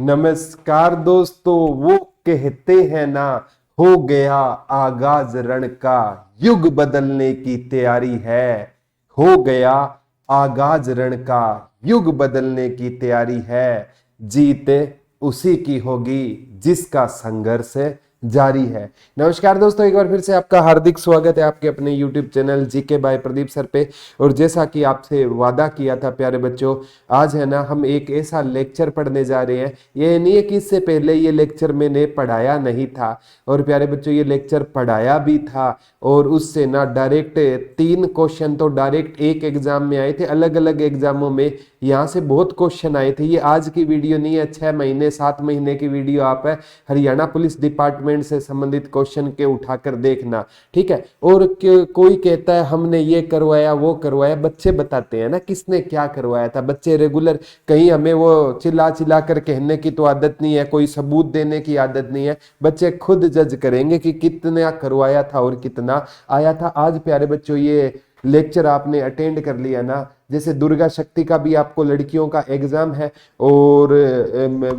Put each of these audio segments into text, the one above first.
नमस्कार दोस्तों। वो कहते हैं ना, हो गया आगाज रण का, युग बदलने की तैयारी है। हो गया आगाज रण का, युग बदलने की तैयारी है। जीत उसी की होगी जिसका संघर्ष जारी है। नमस्कार दोस्तों, एक बार फिर से आपका हार्दिक स्वागत है आपके अपने YouTube channel GK by Pradeep sir पे। और जैसा कि आपसे वादा किया था प्यारे बच्चों, आज है ना हम एक ऐसा लेक्चर पढ़ने जा रहे हैं। ये नहीं है कि इससे पहले ये लेक्चर मैंने पढ़ाया नहीं था, और प्यारे बच्चों ये लेक्चर पढ़ाया भी था। और उससे ना डायरेक्ट 3 क्वेश्चन तो डायरेक्ट एक एग्जाम में आए थे, अलग अलग एग्जामों में यहाँ से बहुत क्वेश्चन आए थे। ये आज की वीडियो नहीं है, 6 महीने 7 महीने की वीडियो आप है हरियाणा पुलिस डिपार्टमेंट से संबंधित क्वेश्चन के उठाकर देखना, ठीक है। और कोई कहता है हमने ये करवाया वो करवाया, बच्चे बताते हैं ना किसने क्या करवाया था। बच्चे रेगुलर, कहीं हमें वो चिल्ला चिल्ला कर कहने की तो आदत नहीं है, कोई सबूत देने की आदत नहीं है। बच्चे खुद जज करेंगे कि कितना करवाया था और कितना आया था। आज प्यारे बच्चों ये लेक्चर आपने अटेंड कर लिया ना, जैसे दुर्गा शक्ति का भी आपको लड़कियों का एग्जाम है, और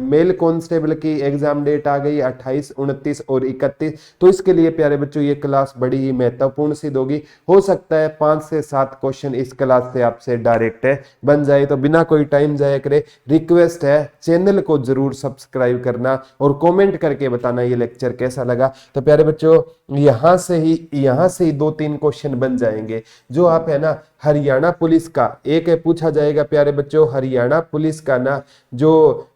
मेल कांस्टेबल की एग्जाम डेट आ गई 28, 29 और 31। तो इसके लिए प्यारे बच्चों ये क्लास बड़ी ही महत्वपूर्ण सिद्ध होगी। हो सकता है 5 से 7 क्वेश्चन इस क्लास से आपसे डायरेक्ट बन जाए। तो बिना कोई टाइम जाया करे रिक्वेस्ट है चैनल को जरूर सब्सक्राइब करना और कॉमेंट करके बताना ये लेक्चर कैसा लगा। तो प्यारे बच्चों यहाँ से ही 2-3 क्वेश्चन बन जाएंगे जो आप है ना हरियाणा पुलिस का एक है पूछा जाएगा। प्यारे बच्चों हरियाणा पुलिस का ना जो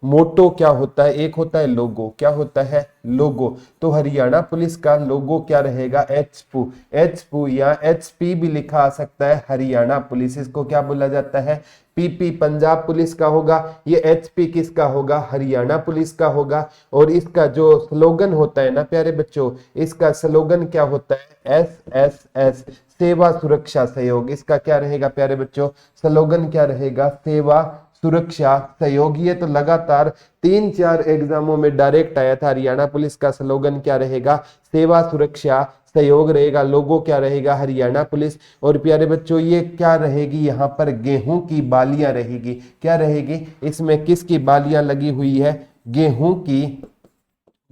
मोटो क्या होता है, एक होता है लोगो। क्या होता है? लोगो। तो हरियाणा पुलिस का लोगो क्या रहेगा? एचपू। एचपू या एचपी भी लिखा आ सकता है। हरियाणा पुलिस इसको क्या बोला जाता है? पीपी पंजाब पुलिस का होगा। ये एचपी किसका होगा? हरियाणा पुलिस का होगा। और इसका जो स्लोगन होता है ना प्यारे बच्चों, इसका स्लोगन क्या होता है? SSS, सेवा सुरक्षा सहयोग। इसका क्या रहेगा प्यारे बच्चों? स्लोगन क्या रहेगा? सेवा सुरक्षा सहयोग। ये तो लगातार 3-4 एग्जामों में डायरेक्ट आया था। हरियाणा पुलिस का स्लोगन क्या रहेगा? सेवा सुरक्षा सहयोग रहेगा। लोगो क्या रहेगा? हरियाणा पुलिस। और प्यारे बच्चों ये क्या रहेगी? यहाँ पर गेहूं की बालियां रहेगी। क्या रहेगी? इसमें किसकी बालियां लगी हुई है? गेहूं की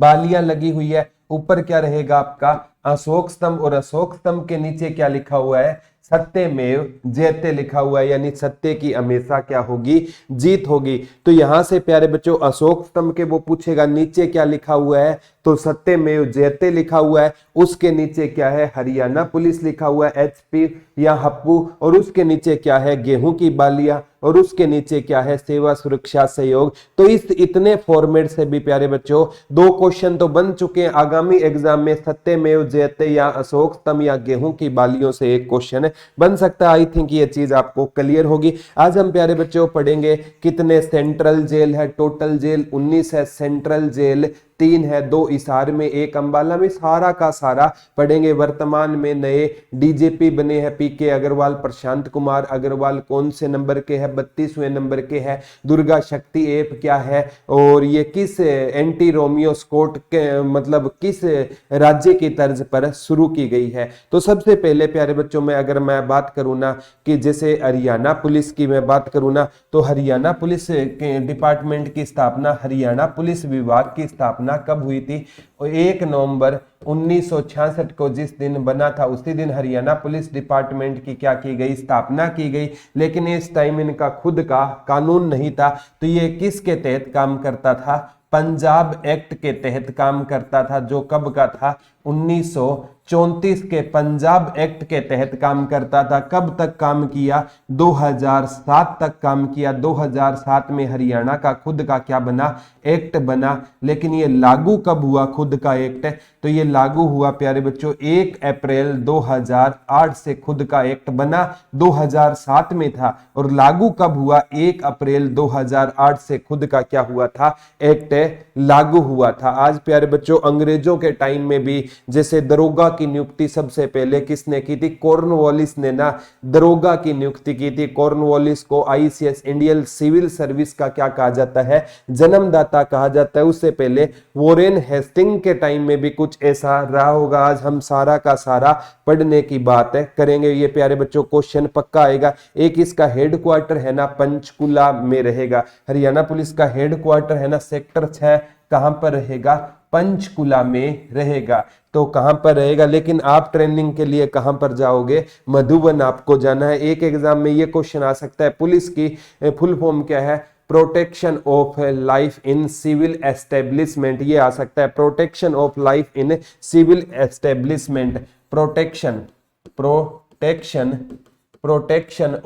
बालियां लगी हुई है। ऊपर क्या रहेगा आपका? अशोक स्तंभ। और अशोक स्तंभ के नीचे क्या लिखा हुआ है? सत्यमेव जयते लिखा हुआ है, यानी सत्य की हमेशा क्या होगी? जीत होगी। तो यहां से प्यारे बच्चों अशोक स्तंभ के वो पूछेगा नीचे क्या लिखा हुआ है, तो सत्यमेव जयते लिखा हुआ है। उसके नीचे क्या है? हरियाणा पुलिस लिखा हुआ है, एचपी या हप्पू। और उसके नीचे क्या है? गेहूं की बालियां। और उसके नीचे क्या है? सेवा सुरक्षा सहयोग। तो इस इतने फॉर्मेट से भी प्यारे बच्चों 2 क्वेश्चन तो बन चुके हैं। आगामी एग्जाम में सत्यमेव जयते या अशोक स्तंभ या गेहूं की बालियों से एक क्वेश्चन बन सकता है। आई थिंक ये चीज आपको क्लियर होगी। आज हम प्यारे बच्चों पढ़ेंगे कितने सेंट्रल जेल है। टोटल जेल 19 है, सेंट्रल जेल 3 है, 2 हिसार में 1 अंबाला में। सारा का सारा पढ़ेंगे। वर्तमान में नए डीजीपी बने हैं पीके अग्रवाल, प्रशांत कुमार अग्रवाल कौन से नंबर के है? 32वें नंबर के है। दुर्गा शक्ति ऐप क्या है, और ये किस एंटी रोमियो स्क्वाड के मतलब किस राज्य की तर्ज पर शुरू की गई है? तो सबसे पहले प्यारे बच्चों में अगर मैं बात करूं ना कि जैसे हरियाणा पुलिस की मैं बात करूं ना, तो हरियाणा पुलिस के डिपार्टमेंट की स्थापना, हरियाणा पुलिस विभाग की स्थापना कब हुई थी? 1 नवंबर 1966 को जिस दिन बना था उसी दिन हरियाणा पुलिस डिपार्टमेंट की क्या की गई? स्थापना की गई। लेकिन इस टाइम इनका खुद का कानून नहीं था। तो ये किसके तहत काम करता था? पंजाब एक्ट के तहत काम करता था, जो कब का था? 1934 के पंजाब एक्ट के तहत काम करता था। कब तक काम किया? 2007 तक काम किया। 2007 में हरियाणा का खुद का क्या बना? एक्ट बना। लेकिन ये लागू कब हुआ खुद का एक्ट? तो ये लागू हुआ प्यारे बच्चों 1 अप्रैल 2008 से खुद का एक्ट बना 2007 में था। और लागू कब हुआ? 1 अप्रैल 2008 से खुद का क्या हुआ था? एक्ट लागू हुआ था। आज प्यारे बच्चों अंग्रेजों के टाइम में भी जैसे दरोगा की नियुक्ति सबसे पहले किसने की थी? कॉर्नवालिस ने ना दरोगा की नियुक्ति की थी। कॉर्नवालिस को आईसीएस इंडियन सिविल सर्विस का क्या कहा जाता है? जन्मदाता कहा जाता है। उससे पहले वॉरेन हेस्टिंग के टाइम में भी कुछ ऐसा रहा होगा। आज हम सारा का सारा पढ़ने की बात करेंगे। ये प्यारे बच्चों क्वेश्चन पक्का आएगा। एक इसका हेडक्वार्टर है ना पंचकुला में रहेगा। हरियाणा पुलिस का हेडक्वार्टर है ना सेक्टर 6 कहां पर रहेगा? पंचकुला में रहेगा। तो कहां पर रहेगा? लेकिन आप ट्रेनिंग के लिए कहां पर जाओगे? मधुबन आपको जाना है। एक एग्जाम में ये क्वेश्चन आ सकता है। पुलिस की फुल फॉर्म क्या है? Protection of life in civil establishment. ये आ सकता है protection of life in civil establishment. Protection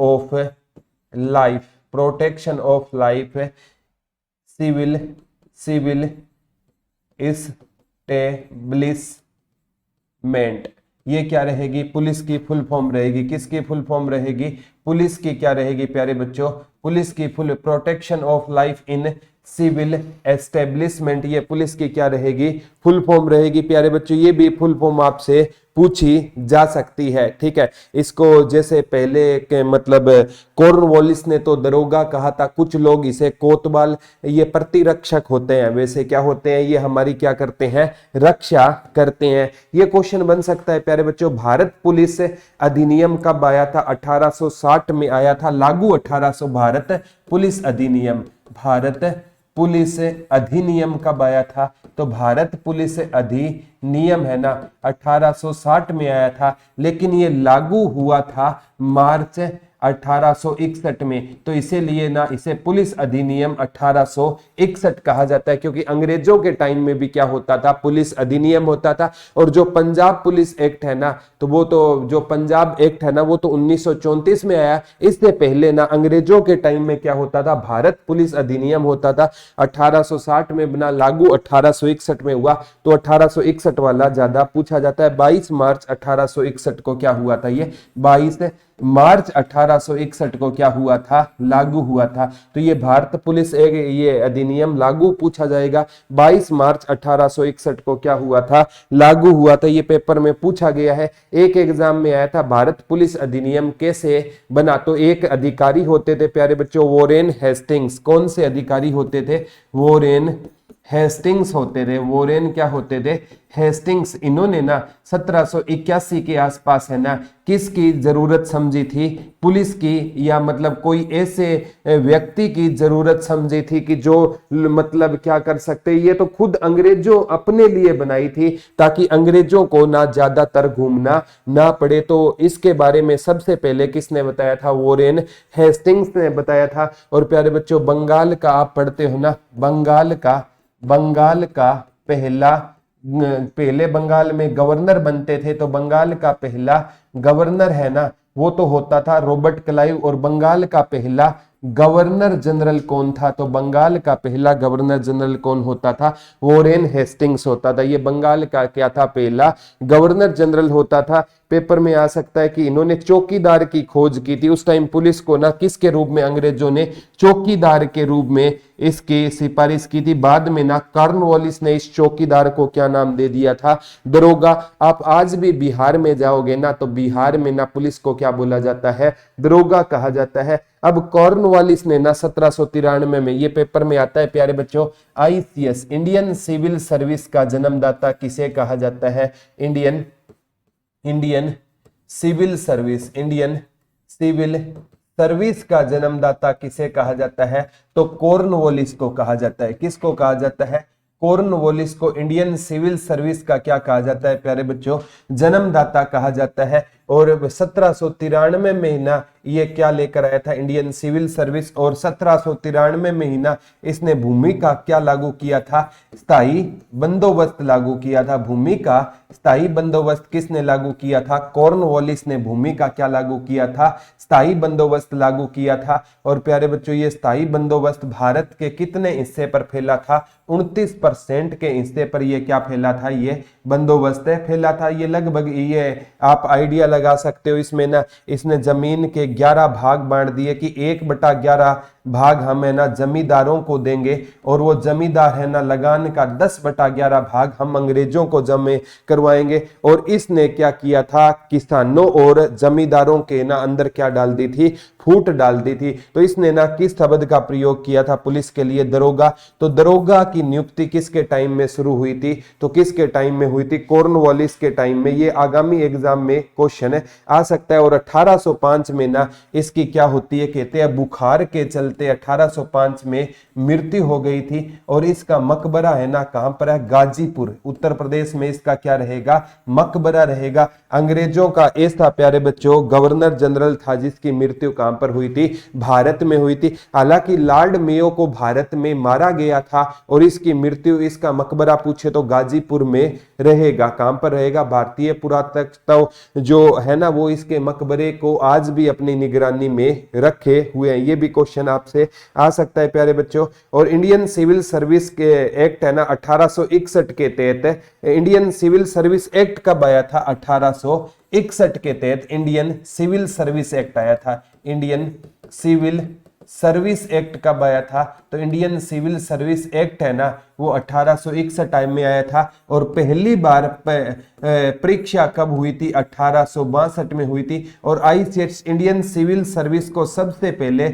of life, protection of life civil establishment. ये क्या रहेगी? पुलिस की फुल फॉर्म रहेगी। किसकी फुल फॉर्म रहेगी? पुलिस की क्या रहेगी प्यारे बच्चों? पुलिस की full protection of life in civil establishment. ये पुलिस की क्या रहेगी? फुल फॉर्म रहेगी प्यारे बच्चों। ये भी फुल फॉर्म आपसे पूछी जा सकती है। ठीक है, इसको जैसे पहले के मतलब कॉर्नवालिस ने तो दरोगा कहा था, कुछ लोग इसे कोतवाल, ये प्रतिरक्षक होते हैं। वैसे क्या होते हैं? ये हमारी क्या करते हैं? रक्षा करते हैं। ये क्वेश्चन बन सकता है प्यारे बच्चों। भारत पुलिस अधिनियम कब आया था? 1860 में आया था लागू। 1800 भारत पुलिस अधिनियम, भारत पुलिस अधिनियम कब आया था? तो भारत पुलिस अधिनियम है ना 1860 में आया था, लेकिन ये लागू हुआ था मार्च 1861 में। तो इसीलिए ना इसे पुलिस अधिनियम 1861 कहा जाता है, क्योंकि अंग्रेजों के टाइम में भी क्या होता था? पुलिस अधिनियम होता था। और जो पंजाब पुलिस एक्ट है ना, तो वो तो जो पंजाब एक्ट है ना वो तो 1934 में आया। इससे पहले ना अंग्रेजों के टाइम में क्या होता था? भारत पुलिस अधिनियम होता था। 1860 में बना, लागू 1861 में हुआ। तो 1861 वाला ज्यादा पूछा जाता है। 22 मार्च 1861 को क्या हुआ था? ये 22 मार्च 1861 को क्या हुआ था? लागू हुआ था। तो ये भारत पुलिस एक ये अधिनियम लागू पूछा जाएगा। 22 मार्च 1861 को क्या हुआ था? लागू हुआ था। ये पेपर में पूछा गया है। एक एग्जाम में आया था भारत पुलिस अधिनियम कैसे बना? तो एक अधिकारी होते थे प्यारे बच्चों, वॉरेन हेस्टिंग्स। कौन से अधिकारी होते थे? वॉरेन हेस्टिंग्स होते थे। वॉरेन क्या होते थे? हेस्टिंग्स। इन्होंने ना 1781 के आसपास है ना किसकी जरूरत समझी थी? पुलिस की, या मतलब कोई ऐसे व्यक्ति की जरूरत समझी थी कि जो मतलब क्या कर सकते। ये तो खुद अंग्रेजों अपने लिए बनाई थी ताकि अंग्रेजों को ना ज्यादातर घूमना ना पड़े। तो इसके बारे में सबसे पहले किसने बताया था? वॉरेन हेस्टिंग्स ने बताया था। और प्यारे बच्चों बंगाल का आप पढ़ते हो ना, बंगाल का पहले बंगाल में गवर्नर बनते थे। तो बंगाल का पहला गवर्नर है ना वो तो होता था रॉबर्ट क्लाइव। और बंगाल का पहला गवर्नर जनरल कौन था? तो बंगाल का पहला गवर्नर जनरल कौन होता था? वॉरेन हेस्टिंग्स होता था। ये बंगाल का क्या था? पहला गवर्नर जनरल होता था। पेपर में आ सकता है कि इन्होंने चौकीदार की खोज की थी। उस टाइम पुलिस को ना किसके रूप में? अंग्रेजों ने चौकीदार के रूप में इसकी सिफारिश की थी। बाद में ना कॉर्नवालिस ने इस चौकीदार को क्या नाम दे दिया था? दरोगा। आप आज भी बिहार में जाओगे ना तो बिहार में ना पुलिस को क्या बोला जाता है? दरोगा कहा जाता है। अब कॉर्नवालिस ने ना 1793 में, ये पेपर में आता है प्यारे बच्चों, आईसीएस इंडियन सिविल सर्विस का जन्मदाता किसे कहा जाता है? इंडियन सिविल सर्विस का जन्मदाता किसे कहा जाता है? तो कॉर्नवालिस को कहा जाता है। किसको कहा जाता है? कॉर्नवालिस को इंडियन सिविल सर्विस का क्या कहा जाता है प्यारे बच्चों? जन्मदाता कहा जाता है। और 1793 में ना ये क्या लेकर आया था? Indian civil service. और 1793 में ही ना इसने भूमि का क्या लागू किया था? स्थायी बंदोबस्त लागू किया था। भूमि का स्थायी बंदोबस्त किसने लागू किया था? कॉर्नवालिस ने भूमि का क्या लागू किया था? स्थायी बंदोबस्त लागू किया था। और प्यारे बच्चों ये स्थायी बंदोबस्त भारत के कितने हिस्से पर फैला था? 29% के हिस्से पर ये क्या फैला था? ये बंदोबस्त फैला था। ये लगभग ये आप आइडिया लगा सकते हो। इसमें ना इसने जमीन के 11 भाग बांट दिए कि 1/11 भाग हम है ना जमींदारों को देंगे और वो जमींदार है ना लगान का 10/11 भाग हम अंग्रेजों को जमे करवाएंगे। और इसने क्या किया था, किसानों और जमींदारों के ना अंदर क्या डाल दी थी, फूट डाल दी थी। तो इसने ना किस शब्द का प्रयोग किया था पुलिस के लिए, दरोगा। तो दरोगा की नियुक्ति किसके टाइम में शुरू हुई थी, तो किसके टाइम में हुई थी, कॉर्नवालिस के टाइम में। ये आगामी एग्जाम में क्वेश्चन आ सकता है। और 1805 में ना इसकी क्या होती है, कहते हैं बुखार के चलते 1805 में मृत्यु हो गई थी। और इसका मकबरा है ना कहां पर है, गाजीपुर उत्तर प्रदेश में इसका क्या रहेगा, मकबरा रहेगा। अंग्रेजों का ऐसा प्यारे बच्चों गवर्नर जनरल था जिसकी मृत्यु कहां पर हुई थी, भारत में हुई थी। हालांकि लॉर्ड मेयो को भारत में मारा गया था और इसकी मृत्यु, इसका मकबरा पूछे तो गाजीपुर में रहेगा। कहां पर रहेगा, भारतीय पुरातत्व जो है ना वो इसके मकबरे को आज भी अपनी निगरानी में रखे हुए हैं। ये भी क्वेश्चन आपसे आ सकता है प्यारे बच्चों। और इंडियन सिविल सर्विस के एक्ट है ना 1861 के तहत, इंडियन सिविल सर्विस एक्ट कब आया था, 1861 के तहत इंडियन सिविल सर्विस एक्ट आया था। इंडियन सिविल सर्विस एक्ट कब आया था, तो इंडियन सिविल सर्विस एक्ट है ना वो 1861 टाइम में आया था। और पहली बार परीक्षा कब हुई थी, 1862 में हुई थी। और आईसीएस इंडियन सिविल सर्विस को सबसे पहले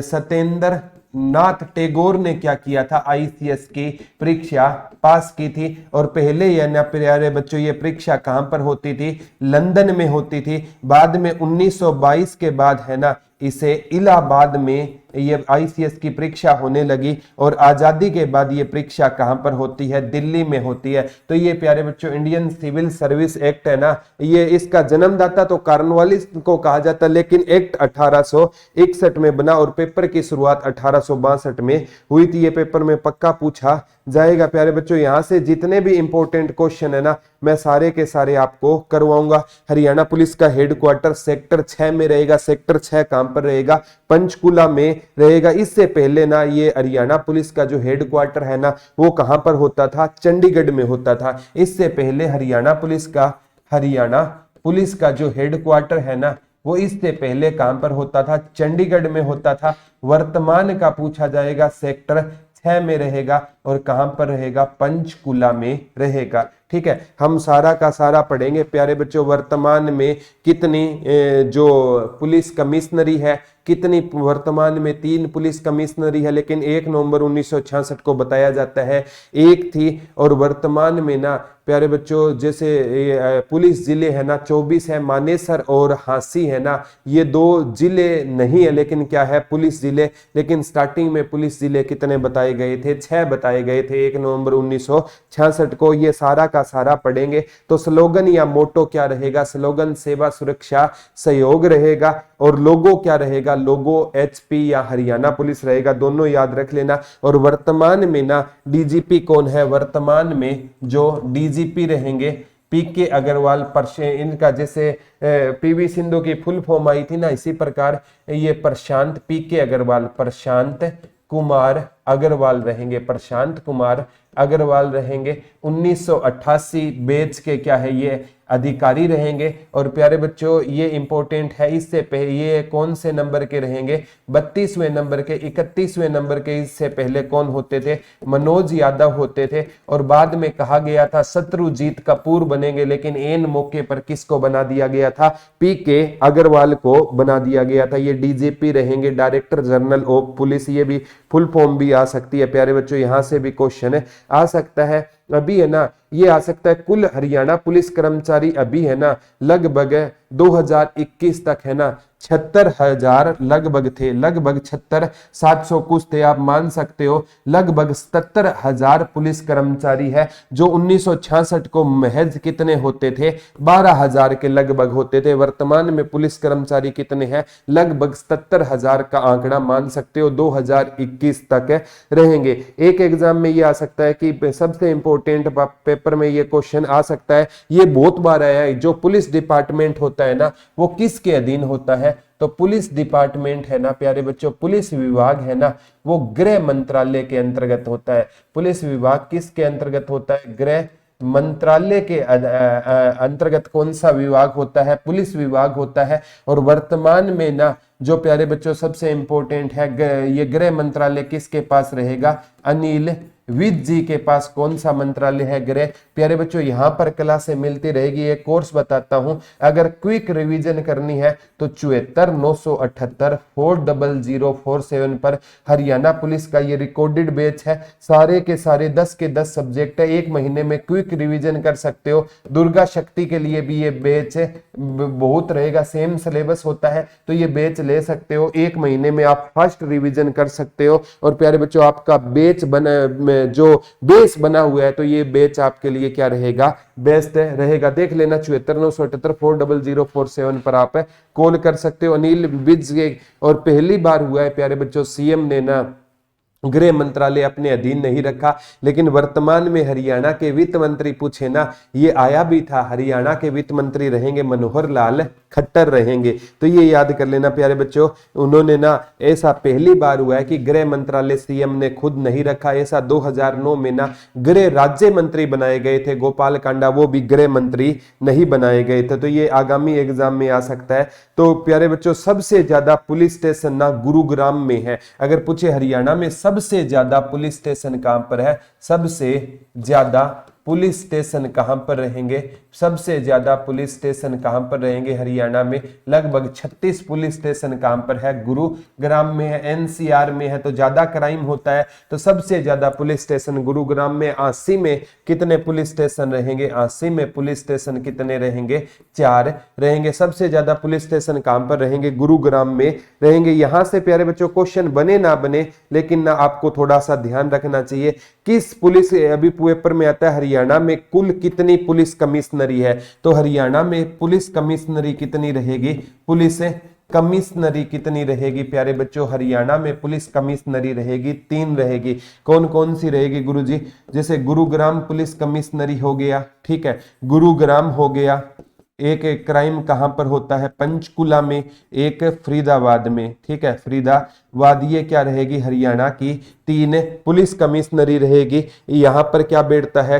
सत्येंद्र नाथ टैगोर ने क्या किया था, आईसीएस की परीक्षा पास की थी। और पहले यह ना प्यारे बच्चों ये परीक्षा कहां पर होती थी, लंदन में होती थी। बाद में 1922 के बाद है ना इसे इलाहाबाद में ये आईसीएस की परीक्षा होने लगी। और आजादी के बाद ये परीक्षा कहां पर होती है, दिल्ली में होती है। तो ये प्यारे बच्चों इंडियन सिविल सर्विस एक्ट है ना, ये इसका जन्मदाता तो कॉर्नवालिस को कहा जाता, लेकिन एक्ट 1861 में बना और पेपर की शुरुआत 1862 में हुई थी। ये पेपर में पक्का पूछा जाएगा प्यारे बच्चों। यहां से जितने भी इंपॉर्टेंट क्वेश्चन है ना मैं सारे के सारे आपको करवाऊंगा। हरियाणा पुलिस का हेडक्वार्टर सेक्टर 6 में रहेगा। सेक्टर 6 कहां पर रहेगा, पंचकुला में रहेगा। इससे पहले ना ये हरियाणा पुलिस का जो हेडक्वार्टर है ना वो कहां पर होता था, चंडीगढ़ में होता था। इससे पहले हरियाणा पुलिस का जो हेडक्वार्टर है ना वो इससे पहले कहां पर होता था, चंडीगढ़ में होता था। वर्तमान का पूछा जाएगा, सेक्टर 6 में रहेगा। और कहां पर रहेगा, पंचकुला में रहेगा। ठीक है, हम सारा का सारा पढ़ेंगे प्यारे बच्चों। वर्तमान में कितनी जो पुलिस कमिश्नरी है, कितनी वर्तमान में 3 पुलिस कमिश्नरी है, लेकिन 1 नवंबर 1966 को बताया जाता है 1 थी। और वर्तमान में ना प्यारे बच्चों जैसे पुलिस जिले है ना 24 है, मानेसर और हांसी है ना ये 2 जिले नहीं है, लेकिन क्या है, पुलिस जिले। लेकिन स्टार्टिंग में पुलिस जिले कितने बताए गए थे, 6 बताए गए थे 1 नवंबर 1966 को। ये सारा का सारा पढ़ेंगे। तो स्लोगन या मोटो क्या रहेगा, स्लोगन सेवा सुरक्षा सहयोग रहेगा। और लोगो क्या रहेगा, लोगो एचपी या हरियाणा पुलिस रहेगा, दोनों याद रख लेना। और वर्तमान में ना डीजीपी कौन है, वर्तमान में जो डीजीपी रहेंगे पीके अग्रवाल। इनका जैसे पीवी सिंधु की फुल फॉर्म आई थी ना, इसी प्रकार ये प्रशांत पीके अग्रवाल, प्रशांत कुमार अग्रवाल रहेंगे, प्रशांत कुमार अग्रवाल रहेंगे। 1988 बैच के क्या है ये अधिकारी रहेंगे। और प्यारे बच्चों ये इंपॉर्टेंट है, इससे पहले ये कौन से नंबर के रहेंगे, 32वें नंबर के, 31वें नंबर के। इससे पहले कौन होते थे, मनोज यादव होते थे। और बाद में कहा गया था शत्रुजीत कपूर बनेंगे, लेकिन एन मौके पर किसको बना दिया गया था, पीके अग्रवाल को बना दिया गया था। ये डीजीपी रहेंगे, डायरेक्टर जनरल ऑफ पुलिस। ये भी फुल फॉर्म भी आ सकती है प्यारे बच्चों, यहां से भी क्वेश्चन आ सकता है। अभी है ना ये आ सकता है, कुल हरियाणा पुलिस कर्मचारी अभी है ना लगभग 2021 तक है ना 76,000 लगभग थे, लगभग 76,700 कुछ थे, आप मान सकते हो लगभग 77,000 पुलिस कर्मचारी है। जो 1966 को महज कितने होते थे, 12,000 के लगभग होते थे। वर्तमान में पुलिस कर्मचारी कितने हैं, लगभग 77,000 का आंकड़ा मान सकते हो 2021 तक रहेंगे। एक एग्जाम में ये आ सकता है कि सबसे इंपॉर्टेंट पेपर में ये क्वेश्चन आ सकता है, ये बहुत बार आया है, जो पुलिस डिपार्टमेंट होता है ना वो किसके अधीन होता है, तो पुलिस डिपार्टमेंट है ना प्यारे बच्चों, पुलिस विभाग है ना वो गृह मंत्रालय के अंतर्गत होता है। पुलिस विभाग किसके अंतर्गत होता है, गृह मंत्रालय के अंतर्गत कौन सा विभाग होता है? पुलिस विभाग होता है। और वर्तमान में ना जो प्यारे बच्चों सबसे इंपॉर्टेंट है, ये गृह मंत्रालय किसके पास रहेगा? अनिल विज जी के पास कौन सा मंत्रालय है? गृह। प्यारे बच्चों यहाँ पर क्लासें मिलती रहेगी, एक कोर्स बताता हूं, अगर क्विक रिवीजन करनी है तो 74 978 40047 पर हरियाणा पुलिस का ये रिकॉर्डेड बैच है। सारे के सारे 10 के 10 सब्जेक्ट है, एक महीने में क्विक रिवीजन कर सकते हो। दुर्गा शक्ति के लिए भी ये बैच बहुत रहेगा, सेम सिलेबस होता है, तो ये बैच ले सकते हो। एक महीने में आप फर्स्ट रिवीजन कर सकते हो। और प्यारे बच्चों आपका बैच जो बेस बना हुआ है, तो ये बैच आपके लिए क्या रहेगा? बेस्ट रहेगा। देख लेना 74 978 40047 पर आप कॉल कर सकते हो। अनिल विज और पहली बार हुआ है प्यारे बच्चों, सीएम ने ना गृह मंत्रालय अपने अधीन नहीं रखा, लेकिन वर्तमान में हरियाणा के वित्त मंत्री पूछे ना, ये आया भी था, हरियाणा के वित्त मंत्री रहेंगे मनोहर लाल खट्टर रहेंगे। तो ये याद कर लेना प्यारे बच्चों, उन्होंने ना, ऐसा पहली बार हुआ है कि गृह मंत्रालय सीएम ने खुद नहीं रखा। ऐसा 2009 में ना गृह राज्य मंत्री बनाए गए थे गोपाल कांडा, वो भी गृह मंत्री नहीं बनाए गए थे। तो ये आगामी एग्जाम में आ सकता है। तो प्यारे बच्चों सबसे ज्यादा पुलिस स्टेशन ना गुरुग्राम में है। अगर पूछे हरियाणा में सबसे ज्यादा पुलिस स्टेशन कहां पर है, सबसे ज्यादा पुलिस स्टेशन कहां पर रहेंगे, सबसे ज्यादा पुलिस स्टेशन कहां पर रहेंगे हरियाणा में? लगभग 36 पुलिस स्टेशन कहां पर है? गुरुग्राम में है। एनसीआर में है तो ज्यादा क्राइम होता है, तो सबसे ज्यादा पुलिस स्टेशन गुरुग्राम में। 80 में कितने पुलिस स्टेशन रहेंगे? 80 में पुलिस स्टेशन कितने रहेंगे? 4 रहेंगे। सबसे ज्यादा पुलिस स्टेशन कहां पर रहेंगे? गुरुग्राम में रहेंगे। यहां से प्यारे बच्चों क्वेश्चन बने ना बने, लेकिन ना आपको थोड़ा सा ध्यान रखना चाहिए। किस पुलिस, अभी पेपर में आता है हरियाणा में कुल कितनी पुलिस कमिश्नरी है, तो हरियाणा में पुलिस कमिश्नरी कितनी रहेगी? पुलिस कमिश्नरी कितनी रहेगी प्यारे बच्चों? हरियाणा में पुलिस कमिश्नरी रहेगी 3 रहेगी। कौन कौन सी रहेगी गुरुजी? जैसे गुरुग्राम पुलिस कमिश्नरी हो गया, ठीक है, गुरुग्राम हो गया। एक क्राइम कहां पर होता है? पंचकुला में। एक फरीदाबाद में, ठीक है, फरीदाबाद। ये क्या रहेगी? हरियाणा की 3 पुलिस कमिश्नरी रहेगी। यहाँ पर क्या बैठता है?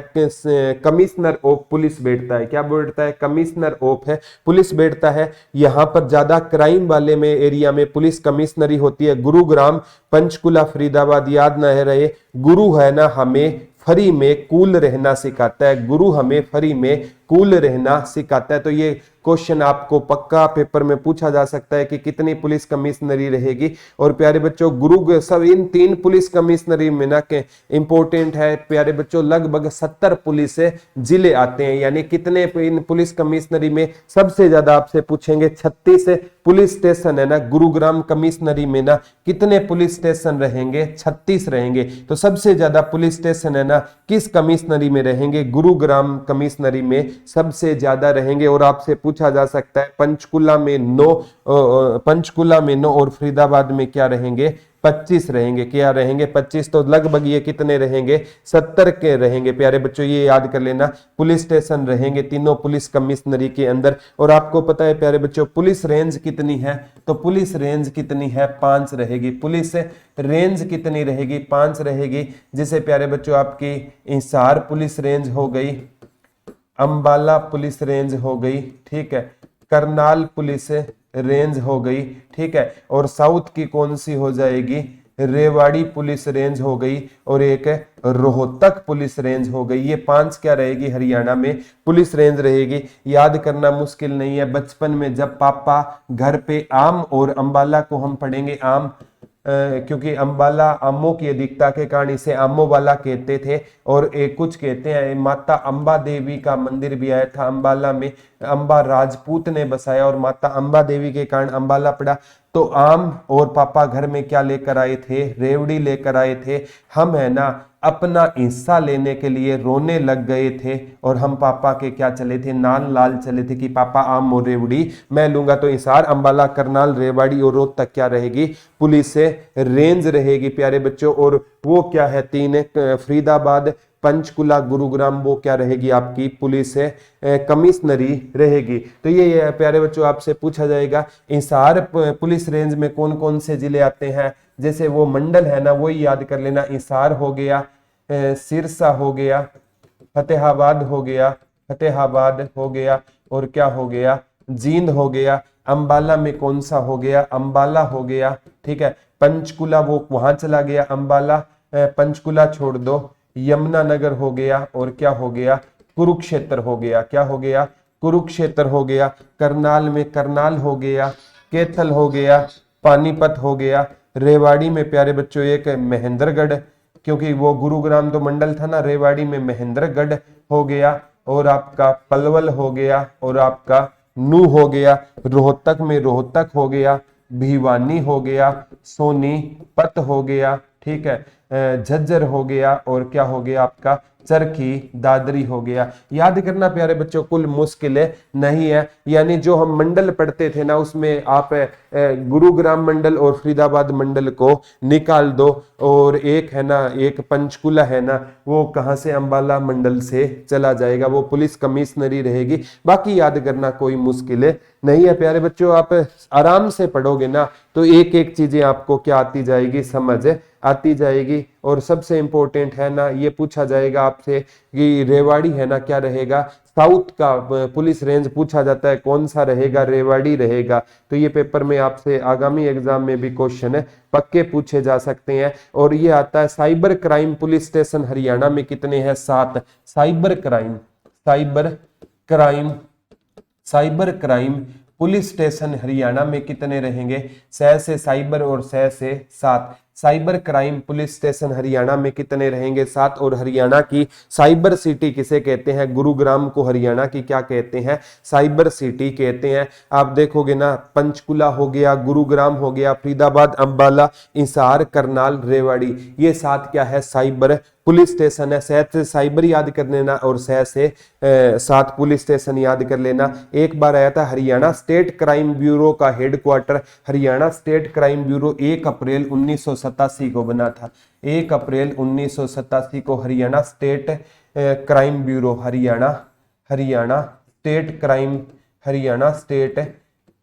कमिश्नर ऑफ पुलिस बैठता है। क्या बैठता है? कमिश्नर ऑफ है पुलिस बैठता है। यहाँ पर ज्यादा क्राइम वाले में एरिया में पुलिस कमिश्नरी होती है गुरुग्राम, पंचकुला, फरीदाबाद। याद ना रहे, गुरु है ना हमें फ्री में कूल रहना सिखाता है, गुरु हमें फ्री में कूल रहना सिखाता है। तो ये क्वेश्चन आपको पक्का पेपर में पूछा जा सकता है कि कितनी पुलिस कमिश्नरी रहेगी। और प्यारे बच्चों गुरु सब इन 3 पुलिस कमिश्नरी में ना के इंपॉर्टेंट है प्यारे बच्चों, लगभग 70 पुलिस जिले आते हैं। यानी कितने इन पुलिस कमिश्नरी में? सबसे ज्यादा आपसे पूछेंगे 36 पुलिस स्टेशन है ना गुरुग्राम कमिश्नरी में ना, कितने पुलिस स्टेशन रहेंगे? 36 रहेंगे। तो सबसे ज्यादा पुलिस स्टेशन है ना किस कमिश्नरी में रहेंगे? गुरुग्राम कमिश्नरी में सबसे ज्यादा रहेंगे। और आपसे पूछा जा सकता है पंचकुला में 9, पंचकुला में 9 और फरीदाबाद में क्या रहेंगे? 25 रहेंगे। क्या रहेंगे? 25। तो लगभग ये कितने रहेंगे? 70 के रहेंगे प्यारे बच्चों, ये याद कर लेना। पुलिस स्टेशन रहेंगे तीनों पुलिस कमिश्नरी के अंदर। और आपको पता है प्यारे बच्चों पुलिस रेंज कितनी है? तो पुलिस रेंज कितनी है? 5 रहेगी। पुलिस रेंज कितनी रहेगी? 5 रहेगी। जैसे प्यारे बच्चों आपकी हिसार पुलिस रेंज हो गई, अंबाला पुलिस रेंज हो गई, ठीक है, करनाल पुलिस रेंज हो गई, ठीक है, और साउथ की कौन सी हो जाएगी? रेवाड़ी पुलिस रेंज हो गई, और एक रोहतक पुलिस रेंज हो गई। ये 5 क्या रहेगी? हरियाणा में पुलिस रेंज रहेगी। याद करना मुश्किल नहीं है। बचपन में जब पापा घर पे आम और अंबाला को हम पढ़ेंगे आम, क्योंकि अंबाला आमों की अधिकता के कारण इसे आमों वाला कहते थे। और एक कुछ कहते हैं माता अंबा देवी का मंदिर भी आया था अंबाला में, अंबा राजपूत ने बसाया और माता अंबा देवी के कारण अंबाला पड़ा। तो आम और पापा घर में क्या लेकर आए थे? रेवड़ी लेकर आए थे। हम है ना अपना हिस्सा लेने के लिए रोने लग गए थे और हम पापा के क्या चले थे? नाल लाल चले थे कि पापा आम और रेवड़ी मैं लूंगा। तो हिसार, अंबाला, करनाल, रेवाड़ी और रोहतक क्या रहेगी? पुलिस रेंज रहेगी प्यारे बच्चों। और वो क्या है? 3 फरीदाबाद, पंचकुला, गुरुग्राम, वो क्या रहेगी? आपकी पुलिस कमिश्नरी रहेगी। तो ये प्यारे बच्चों आपसे पूछा जाएगा हिसार पुलिस रेंज में कौन कौन से जिले आते हैं? जैसे वो मंडल है ना, वही याद कर लेना। हिसार हो गया, सिरसा हो गया, फतेहाबाद हो गया, फतेहाबाद हो गया, और क्या हो गया, जींद हो गया। अंबाला में कौन सा हो गया, अंबाला हो गया, ठीक है। पंचकुला वो वहां चला गया, अंबाला पंचकुला छोड़ दो। यमुनानगर हो गया, और क्या हो गया, कुरुक्षेत्र हो गया, क्या हो गया, कुरुक्षेत्र हो गया। करनाल में करनाल हो गया, कैथल हो गया, पानीपत हो गया। रेवाड़ी में प्यारे बच्चों एक महेंद्रगढ़, क्योंकि वो गुरुग्राम तो मंडल था ना, रेवाड़ी में महेंद्रगढ़ हो गया, और आपका पलवल हो गया, और आपका नू हो गया। रोहतक में रोहतक हो गया, भिवानी हो गया, सोनीपत हो गया, ठीक है, झज्जर हो गया, और क्या हो गया आपका, चरखी दादरी हो गया। याद करना प्यारे बच्चों, कुल मुश्किल नहीं है, यानी जो हम मंडल पढ़ते थे ना उसमें आप गुरुग्राम मंडल और फरीदाबाद मंडल को निकाल दो, और एक है ना, एक पंचकुला है ना, वो कहां से, अंबाला मंडल से चला जाएगा, वो पुलिस कमिश्नरी रहेगी। बाकी याद करना कोई मुश्किल नहीं है प्यारे बच्चों, आप आराम से पढ़ोगे ना तो एक एक चीजें आपको क्या आती जाएगी, समझ आती जाएगी। और सबसे इंपॉर्टेंट है ना, ये पूछा जाएगा आपसे कि रेवाड़ी है ना क्या रहेगा, साउथ का पुलिस रेंज पूछा जाता है, कौन सा रहेगा, रेवाड़ी रहेगा। तो ये पेपर में आपसे आगामी एग्जाम में भी क्वेश्चन पक्के पूछे जा सकते हैं। और ये आता है cyber crime police station Haryana में कितने हैं, 7। Cyber crime, cyber crime, cyber crime police station Haryana में कितने रहेंगे, 6 से साइबर और 6 से 7। Cyber crime police station Haryana में कितने रहेंगे, 7। और हरियाणा की साइबर सिटी किसे कहते हैं, गुरुग्राम को हरियाणा की क्या कहते हैं, साइबर सिटी कहते हैं। आप देखोगे ना, पंचकुला हो गया, गुरुग्राम हो गया, फरीदाबाद, अंबाला, हिसार, करनाल, रेवाड़ी, ये 7 क्या है, साइबर पुलिस स्टेशन है। 7 से साइबर याद कर लेना, और 6 से 7 पुलिस स्टेशन याद कर लेना। एक बार आया था हरियाणा स्टेट क्राइम ब्यूरो का headquarter, Haryana state crime bureau 1 अप्रैल 1987 को बना था। 1 अप्रैल 1987 को Haryana state crime bureau, Haryana, Haryana state crime, Haryana state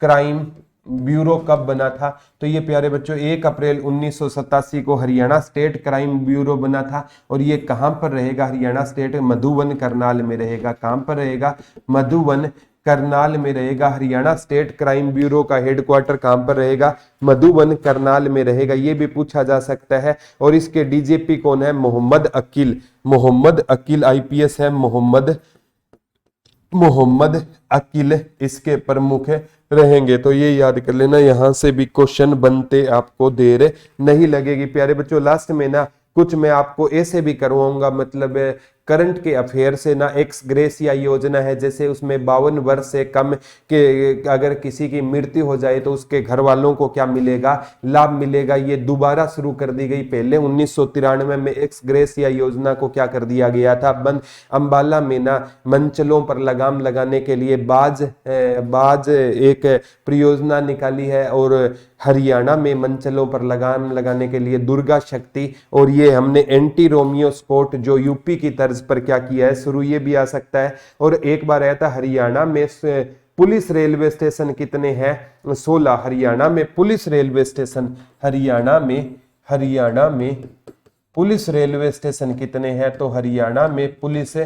crime bureau कब बना था, तो ये प्यारे बच्चों 1 अप्रैल 1987 को हरियाणा स्टेट क्राइम ब्यूरो बना था। और ये कहां पर रहेगा, हरियाणा स्टेट, मधुबन करनाल में रहेगा। कहां पर रहेगा, मधुबन करनाल में रहेगा। हरियाणा स्टेट क्राइम ब्यूरो का हेडक्वार्टर कहां पर रहेगा, मधुबन करनाल में रहेगा। ये भी पूछा जा सकता है। और इसके डीजीपी कौन है, मोहम्मद अकील, मोहम्मद अकील आईपीएस है, मोहम्मद अकील इसके प्रमुख रहेंगे। तो ये याद कर लेना, यहां से भी क्वेश्चन बनते आपको देर नहीं लगेगी। प्यारे बच्चों लास्ट में ना कुछ मैं आपको ऐसे भी करवाऊंगा, मतलब करंट के अफेयर से ना, एक्स ग्रेसिया योजना है, जैसे उसमें 52 वर्ष से कम के अगर किसी की मृत्यु हो जाए तो उसके घर वालों को क्या मिलेगा, लाभ मिलेगा। ये दोबारा शुरू कर दी गई। पहले 1993 में एक्स ग्रेसिया योजना को क्या कर दिया गया था, बंद। अंबाला में ना मंचलों पर लगाम लगाने के लिए बाज एक परियोजना निकाली है, और हरियाणा में मंचलों पर लगाम लगाने के लिए दुर्गा शक्ति, और ये हमने एंटी रोमियो स्पोर्ट जो यूपी की तर्ज पर क्या किया है शुरू, ये भी आ सकता है। और एक बार आया था हरियाणा में पुलिस रेलवे स्टेशन कितने हैं, 16। हरियाणा में पुलिस रेलवे स्टेशन, हरियाणा में पुलिस रेलवे स्टेशन कितने हैं, तो हरियाणा में पुलिस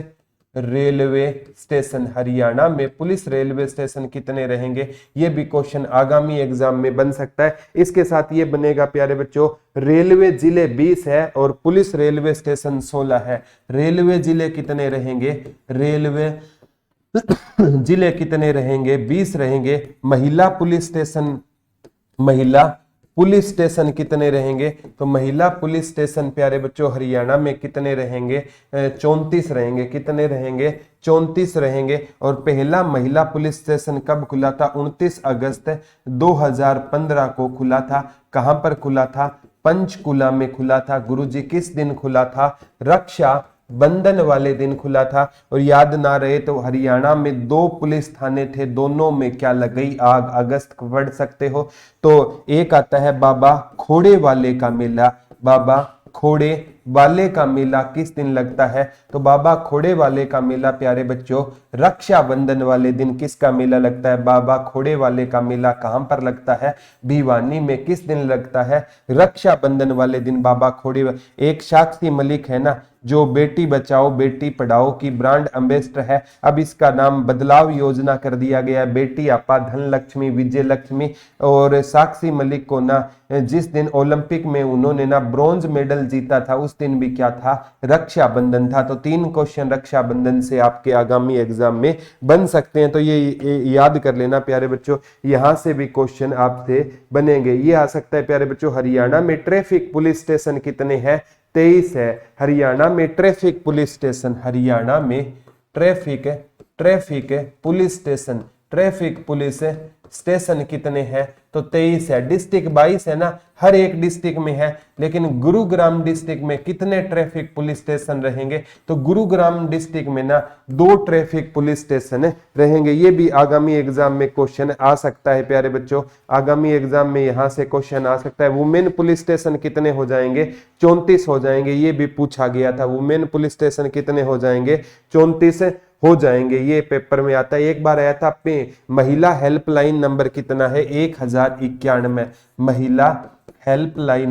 रेलवे स्टेशन, हरियाणा में पुलिस रेलवे स्टेशन कितने रहेंगे, ये भी क्वेश्चन आगामी एग्जाम में बन सकता है। इसके साथ ये बनेगा प्यारे बच्चों, रेलवे जिले 20 है और पुलिस रेलवे स्टेशन 16 है। रेलवे जिले कितने रहेंगे, रेलवे जिले कितने रहेंगे, 20 रहेंगे। महिला पुलिस स्टेशन कितने रहेंगे, तो महिला पुलिस स्टेशन प्यारे बच्चों हरियाणा में कितने रहेंगे, 34 रहेंगे। कितने रहेंगे, 34 रहेंगे। और पहला महिला पुलिस स्टेशन कब खुला था, 29 अगस्त 2015 को खुला था। कहां पर खुला था, पंचकुला में खुला था। गुरुजी किस दिन खुला था, रक्षा बंधन वाले दिन खुला था। और याद ना रहे तो हरियाणा में 2 पुलिस थाने थे, दोनों में क्या लग गई आग, अगस्त पढ़ सकते हो। तो एक आता है बाबा खोड़े वाले का मेला, बाबा खोड़े वाले का मेला किस दिन लगता है? तो बाबा खोड़े वाले का मेला प्यारे बच्चों रक्षाबंधन वाले दिन किसका मेला लगता है? बाबा खोड़े वाले का मेला कहां पर लगता है? भिवानी में। किस दिन लगता है? रक्षाबंधन वाले दिन बाबा खोड़े। एक साक्षी मलिक है ना, जो बेटी बचाओ बेटी पढ़ाओ की ब्रांड एम्बेसडर है, अब इसका नाम बदलाव योजना कर दिया गया है। बेटी आपा धन लक्ष्मी विजय लक्ष्मी। और साक्षी मलिक को ना जिस दिन ओलंपिक में उन्होंने ना ब्रॉन्ज मेडल जीता था उस दिन भी क्या था? रक्षाबंधन था। तो 3 क्वेश्चन रक्षाबंधन से आपके आगामी एग्जाम में बन सकते हैं, तो ये याद कर लेना प्यारे बच्चों, यहां से भी क्वेश्चन आपसे बनेंगे। ये आ सकता है प्यारे बच्चों, हरियाणा में ट्रैफिक पुलिस स्टेशन कितने हैं? 23 है। हरियाणा में ट्रैफिक पुलिस स्टेशन, हरियाणा में ट्रैफिक पुलिस स्टेशन कितने हैं? तो 23 है। डिस्ट्रिक्ट 22 है ना, हर एक डिस्ट्रिक्ट में है, लेकिन गुरुग्राम डिस्ट्रिक्ट में कितने ट्रैफिक पुलिस स्टेशन रहेंगे? तो गुरुग्राम डिस्ट्रिक्ट में ना 2 ट्रैफिक पुलिस स्टेशन रहेंगे। ये भी आगामी एग्जाम में क्वेश्चन आ सकता है प्यारे बच्चों, आगामी एग्जाम में यहां से क्वेश्चन आ सकता है। वुमेन पुलिस स्टेशन कितने हो जाएंगे? 34 हो जाएंगे। ये भी पूछा गया था, वुमेन पुलिस स्टेशन कितने हो जाएंगे? 34 हो जाएंगे। ये पेपर में आता है। एक बार आया था पे महिला हेल्पलाइन नंबर कितना है? 1091। महिला हेल्पलाइन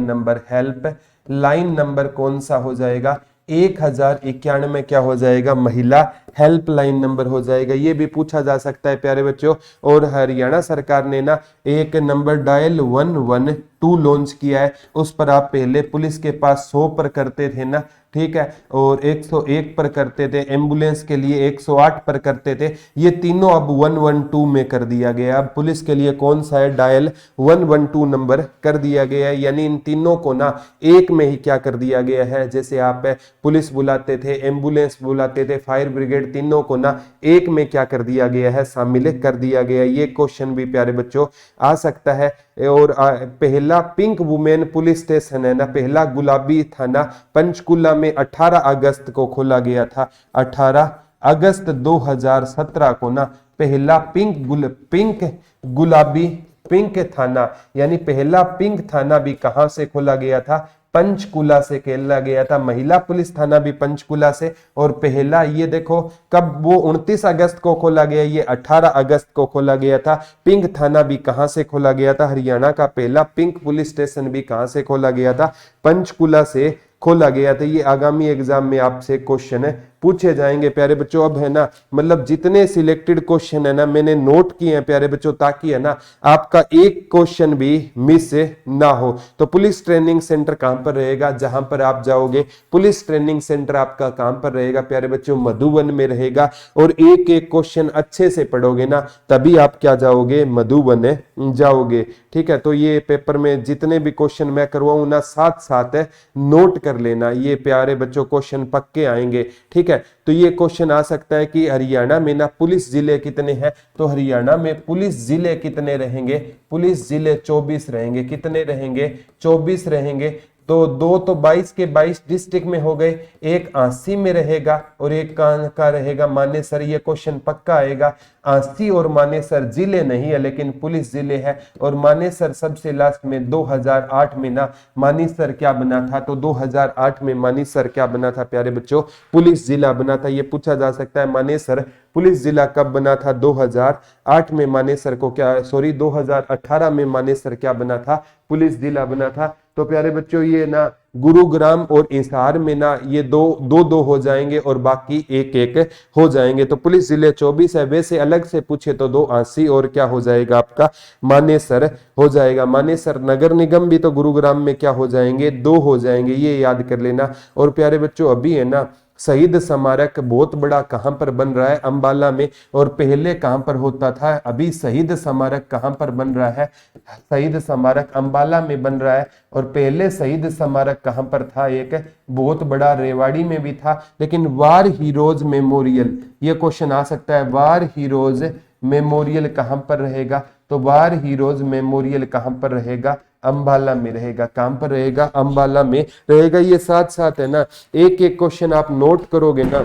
नंबर कौन सा हो जाएगा? 1091 क्या हो जाएगा? महिला हेल्पलाइन नंबर हो जाएगा। ये भी पूछा जा सकता है प्यारे बच्चों। और हरियाणा सरकार ने ना एक नंबर डायल 112 लॉन्च किया है, उस पर आप पहले पुलिस के पास 100 पर करते थे ना, ठीक है, और 101 पर करते थे, एम्बुलेंस के लिए 108 पर करते थे। ये तीनों अब 112 में कर दिया गया। अब पुलिस के लिए कौन सा है? डायल 112 नंबर कर दिया गया है। यानी इन तीनों को ना एक में ही क्या कर दिया गया है? जैसे आप पुलिस बुलाते थे, एम्बुलेंस बुलाते थे, फायर ब्रिगेड, तीनों को ना एक में क्या कर दिया गया है? शामिल कर दिया गया। ये क्वेश्चन भी प्यारे बच्चों आ सकता है। और पहला पिंक वुमेन पुलिस स्टेशन है ना, पहला गुलाबी थाना पंचकुला में 18 अगस्त को खोला गया था। 18 अगस्त 2017 को ना पहला पिंक थाना, यानी पहला पिंक थाना भी कहां से खोला गया था? पंचकुला से खेला गया था। महिला पुलिस थाना भी पंचकुला से। और पहला ये देखो कब, वो 29 अगस्त को खोला गया, ये 18 अगस्त को खोला गया था। पिंक थाना भी कहां से खोला गया था? हरियाणा का पहला पिंक पुलिस स्टेशन भी कहां से खोला गया था? पंचकुला से खोला गया था। ये आगामी एग्जाम में आपसे क्वेश्चन पूछे जाएंगे प्यारे बच्चों। अब है ना, मतलब जितने सिलेक्टेड क्वेश्चन है ना मैंने नोट किए हैं प्यारे बच्चों, ताकि है ना आपका एक क्वेश्चन भी मिस ना हो। तो पुलिस ट्रेनिंग सेंटर कहां पर रहेगा? जहां पर आप जाओगे पुलिस ट्रेनिंग सेंटर आपका कहां पर रहेगा प्यारे बच्चों? मधुबन में रहेगा। और एक एक क्वेश्चन अच्छे से पढ़ोगे ना तभी आप क्या जाओगे? मधुबन जाओगे। ठीक है, तो ये पेपर में जितने भी क्वेश्चन मैं करवाऊं ना साथ साथ नोट कर लेना। ये प्यारे बच्चों क्वेश्चन पक्के आएंगे। ठीक है, तो ये क्वेश्चन आ सकता है कि हरियाणा में ना पुलिस जिले कितने हैं? तो हरियाणा में पुलिस जिले कितने रहेंगे? पुलिस जिले 24 रहेंगे। कितने रहेंगे? 24 रहेंगे। तो 2 तो 22 के 22 डिस्ट्रिक्ट में हो गए, एक आंसी में रहेगा और एक का रहेगा मानेसर। ये क्वेश्चन पक्का आएगा। आंसी और मानेसर जिले नहीं है लेकिन पुलिस जिले है। और मानेसर सबसे लास्ट में 2008 में ना मानेसर क्या बना था? तो 2008 में मानेसर क्या बना था प्यारे बच्चों? पुलिस जिला बना था। ये पूछा जा सकता है मानेसर पुलिस जिला कब बना था? 2008 में मानेसर को क्या, सॉरी 2018 में मानेसर क्या बना था? पुलिस जिला बना था। तो प्यारे बच्चों ये ना गुरुग्राम और हिसार में ना ये दो हो जाएंगे और बाकी एक एक हो जाएंगे। तो पुलिस जिले 24 है। वैसे अलग से पूछे तो 2 आंसी और क्या हो जाएगा आपका? मानेसर हो जाएगा। मानेसर नगर निगम भी तो गुरुग्राम में क्या हो जाएंगे? 2 हो जाएंगे। ये याद कर लेना। और प्यारे बच्चों अभी है ना शहीद स्मारक बहुत बड़ा कहां पर बन रहा है? अंबाला में। और पहले कहां पर होता था? अभी शहीद स्मारक कहां पर बन रहा है? शहीद स्मारक अंबाला में बन रहा है। और पहले शहीद स्मारक कहां पर था? एक बहुत बड़ा रेवाड़ी में भी था। लेकिन वार हीरोज मेमोरियल, ये क्वेश्चन आ सकता है, वार हीरोज मेमोरियल कहां पर रहेगा? तो वार हीरोज मेमोरियल कहां पर रहेगा? अंबाला में रहेगा। कहां पर रहेगा? अंबाला में रहेगा। ये साथ साथ है ना एक एक क्वेश्चन आप नोट करोगे ना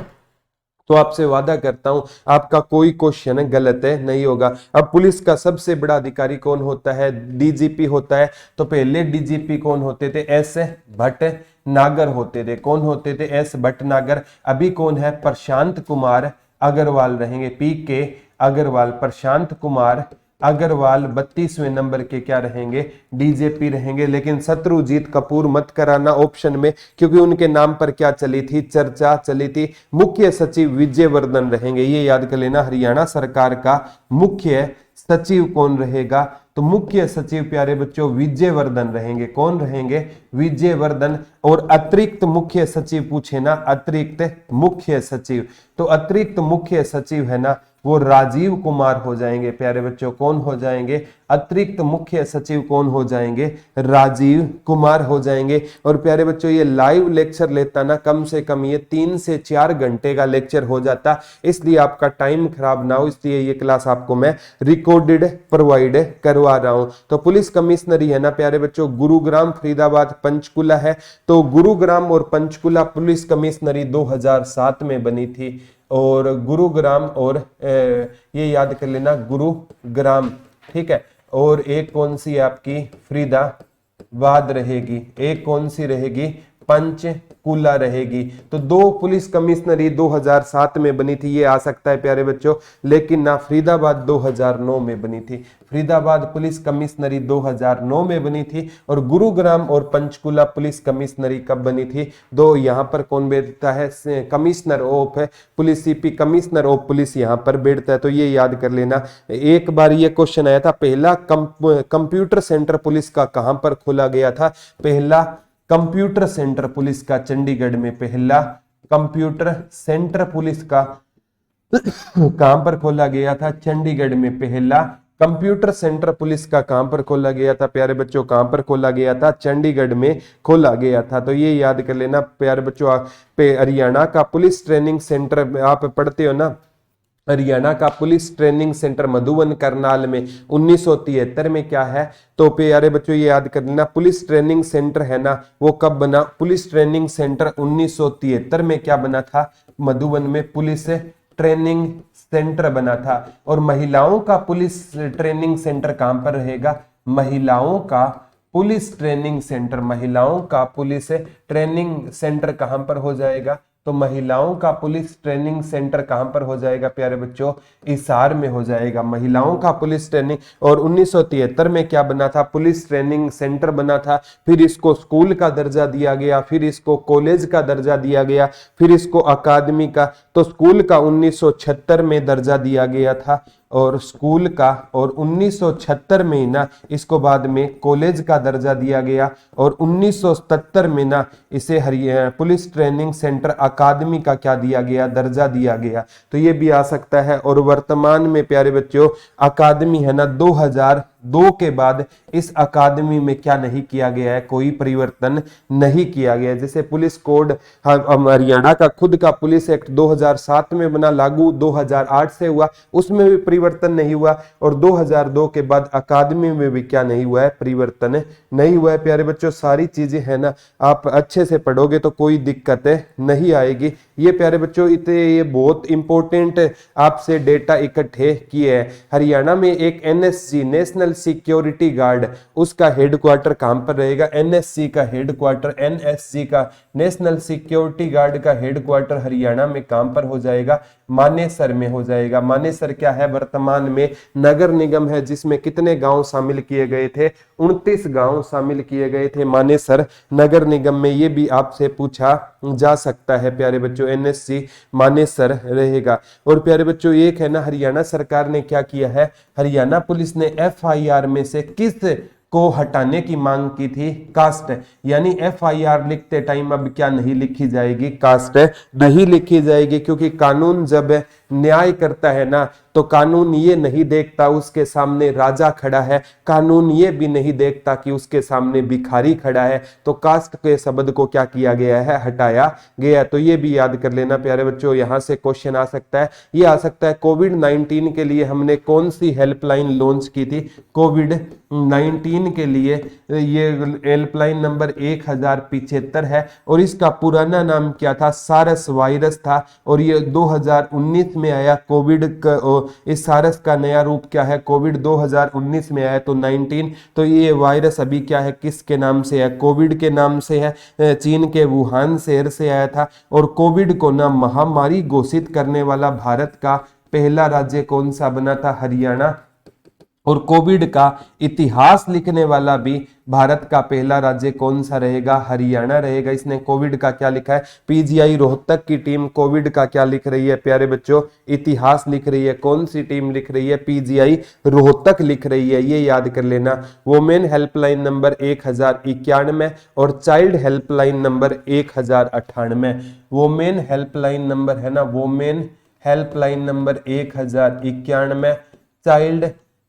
तो आपसे वादा करता हूं आपका कोई क्वेश्चन गलत है नहीं होगा। अब पुलिस का सबसे बड़ा अधिकारी कौन होता है? डीजीपी होता है। तो पहले डीजीपी कौन होते थे? एस भटनागर होते थे। कौन होते थे? एस भटनागर। अभी कौन है? प्रशांत कुमार अग्रवाल रहेंगे। पी के अग्रवाल, प्रशांत कुमार अग्रवाल 32वें नंबर के क्या रहेंगे? डीजीपी रहेंगे। लेकिन शत्रुजीत कपूर मत कराना ऑप्शन में, क्योंकि उनके नाम पर क्या चली थी? चर्चा चली थी। मुख्य सचिव विजयवर्धन रहेंगे, ये याद कर लेना। हरियाणा सरकार का मुख्य सचिव कौन रहेगा? तो मुख्य सचिव प्यारे बच्चों विजयवर्धन रहेंगे। कौन रहेंगे? विजयवर्धन। और अतिरिक्त मुख्य सचिव पूछे ना, अतिरिक्त मुख्य सचिव, तो अतिरिक्त मुख्य सचिव है ना वो राजीव कुमार हो जाएंगे प्यारे बच्चों। कौन हो जाएंगे? अतिरिक्त मुख्य सचिव कौन हो जाएंगे? राजीव कुमार हो जाएंगे। और प्यारे बच्चों ये लाइव लेक्चर लेता ना कम से कम ये 3 से 4 घंटे का लेक्चर हो जाता, इसलिए आपका टाइम खराब ना हो, इसलिए ये क्लास आपको मैं रिकॉर्डेड प्रोवाइड करवा रहा हूं। तो पुलिस कमिश्नरी है ना प्यारे बच्चों गुरुग्राम, फरीदाबाद, पंचकुला है। तो गुरुग्राम और पंचकुला पुलिस कमिश्नरी 2007 में बनी थी। और गुरुग्राम और ये याद कर लेना गुरुग्राम, ठीक है। और एक कौन सी आपकी? फरीदाबाद रहेगी। एक कौन सी रहेगी? पंचकुला रहेगी। तो 2 पुलिस कमिश्नरी 2007 में बनी थी, ये आ सकता है प्यारे बच्चों। लेकिन ना फरीदाबाद 2009 में बनी थी। फरीदाबाद पुलिस कमिश्नरी 2009 में बनी थी। और गुरुग्राम और पंचकुला पुलिस कमिश्नरी कब बनी थी? दो यहाँ पर कौन बैठता है? Commissioner of police, CP commissioner of police यहाँ पर बैठता है। तो ये याद कर लेना। एक बार ये क्वेश्चन आया था, पहला कंप्यूटर सेंटर पुलिस का कहां पर खोला गया था? पहला कंप्यूटर सेंटर पुलिस का चंडीगढ़ में। पहला कंप्यूटर सेंटर पुलिस का कहां पर खोला गया था? चंडीगढ़ में। पहला कंप्यूटर सेंटर पुलिस का कहां पर खोला गया था प्यारे बच्चों? कहां पर खोला गया था? चंडीगढ़ में खोला गया था। तो ये याद कर लेना प्यारे बच्चों। हरियाणा का पुलिस ट्रेनिंग सेंटर आप पढ़ते हो ना, हरियाणा का police training centre Madhuban Karnal में 1973 में क्या है? तो प्यारे बच्चों ये याद कर लेना पुलिस ट्रेनिंग सेंटर है ना वो कब बना? पुलिस ट्रेनिंग सेंटर 1973 में क्या बना था? मधुबन में पुलिस ट्रेनिंग सेंटर बना था। और महिलाओं का पुलिस ट्रेनिंग सेंटर कहां पर रहेगा? महिलाओं का पुलिस ट्रेनिंग सेंटर, महिलाओं का पुलिस ट्रेनिंग सेंटर कहां पर हो जाएगा? तो महिलाओं का पुलिस ट्रेनिंग सेंटर कहां पर हो जाएगा प्यारे बच्चों? हिसार में हो जाएगा महिलाओं का पुलिस ट्रेनिंग। और 1973 में क्या बना था? पुलिस ट्रेनिंग सेंटर बना था। फिर इसको स्कूल का दर्जा दिया गया, फिर इसको कॉलेज का दर्जा दिया गया, फिर इसको अकादमी का। तो स्कूल का 1976 में दर्जा दिया गया था और स्कूल का, और 1976 में ना इसको बाद में कॉलेज का दर्जा दिया गया। और 1977 में ना इसे हरियाणा पुलिस ट्रेनिंग सेंटर अकादमी का क्या दिया गया? दर्जा दिया गया। तो ये भी आ सकता है। और वर्तमान में प्यारे बच्चों अकादमी है ना 2002 के बाद इस अकादमी में क्या नहीं किया गया है? कोई परिवर्तन नहीं किया गया। जैसे पुलिस कोड हरियाणा का खुद का पुलिस एक्ट 2007 में बना, लागू 2008 से हुआ, उसमें भी परिवर्तन नहीं हुआ। और 2002 के बाद अकादमी में भी क्या नहीं हुआ है? परिवर्तन नहीं हुआ है। प्यारे बच्चों सारी चीजें है ना आप अच्छे से पढ़ोगे तो कोई दिक्कत नहीं आएगी। ये प्यारे बच्चों इतने ये बहुत इंपॉर्टेंट आपसे डेटा इकट्ठे किए हैं। हरियाणा में एक एनएसजी नेशनल सिक्योरिटी गार्ड, उसका हेडक्वार्टर कहां पर रहेगा? एनएससी का हेडक्वार्टर, एनएसजी का नेशनल सिक्योरिटी गार्ड का हेडक्वार्टर हरियाणा में कहां पर हो जाएगा? मानेसर में हो जाएगा। मानेसर क्या है? वर्तमान में नगर निगम है जिसमें कितने गांव शामिल किए गए थे? 29 गांव शामिल किए गए थे मानेसर नगर निगम में। ये भी आपसे पूछा जा सकता है प्यारे बच्चों। एनएससी मानेसर रहेगा। और प्यारे बच्चों एक है ना हरियाणा सरकार ने क्या किया है? हरियाणा पुलिस ने एफआईआर में से किस को हटाने की मांग की थी? कास्ट। यानी एफआईआर लिखते टाइम अब क्या नहीं लिखी जाएगी? कास्ट नहीं लिखी जाएगी, क्योंकि कानून जब न्याय करता है ना तो कानून ये नहीं देखता उसके सामने राजा खड़ा है, कानून ये भी नहीं देखता कि उसके सामने भिखारी खड़ा है। तो कास्ट के शब्द को क्या किया गया है? हटाया गया। तो ये भी याद कर लेना प्यारे बच्चों, यहां से क्वेश्चन आ सकता है। ये आ सकता है कोविड-19 के लिए हमने कौन सी हेल्पलाइन लॉन्च की थी? कोविड-19 चीन के लिए ये हेल्पलाइन नंबर 1075 है और इसका पुराना नाम क्या था, सारस वायरस था और ये 2019 में आया। कोविड इस सारस का नया रूप क्या है, कोविड 2019 में आया तो 19। तो ये वायरस अभी क्या है, किसके नाम से है, कोविड के नाम से है। चीन के वुहान शहर से आया था और कोविड को ना महामारी घोषित करने वाला भारत का पहला राज्य कौन सा बना था, हरियाणा। और कोविड का इतिहास लिखने वाला भी भारत का पहला राज्य कौन सा रहेगा, हरियाणा रहेगा। इसने कोविड का क्या लिखा है, पीजीआई रोहतक की टीम कोविड का क्या लिख रही है प्यारे बच्चों, इतिहास लिख रही है। कौन सी टीम लिख रही है, पीजीआई रोहतक लिख रही है, ये याद कर लेना। वोमेन हेल्पलाइन नंबर 1091 और child helpline number 1098। Women helpline number है ना, women helpline number 1091, child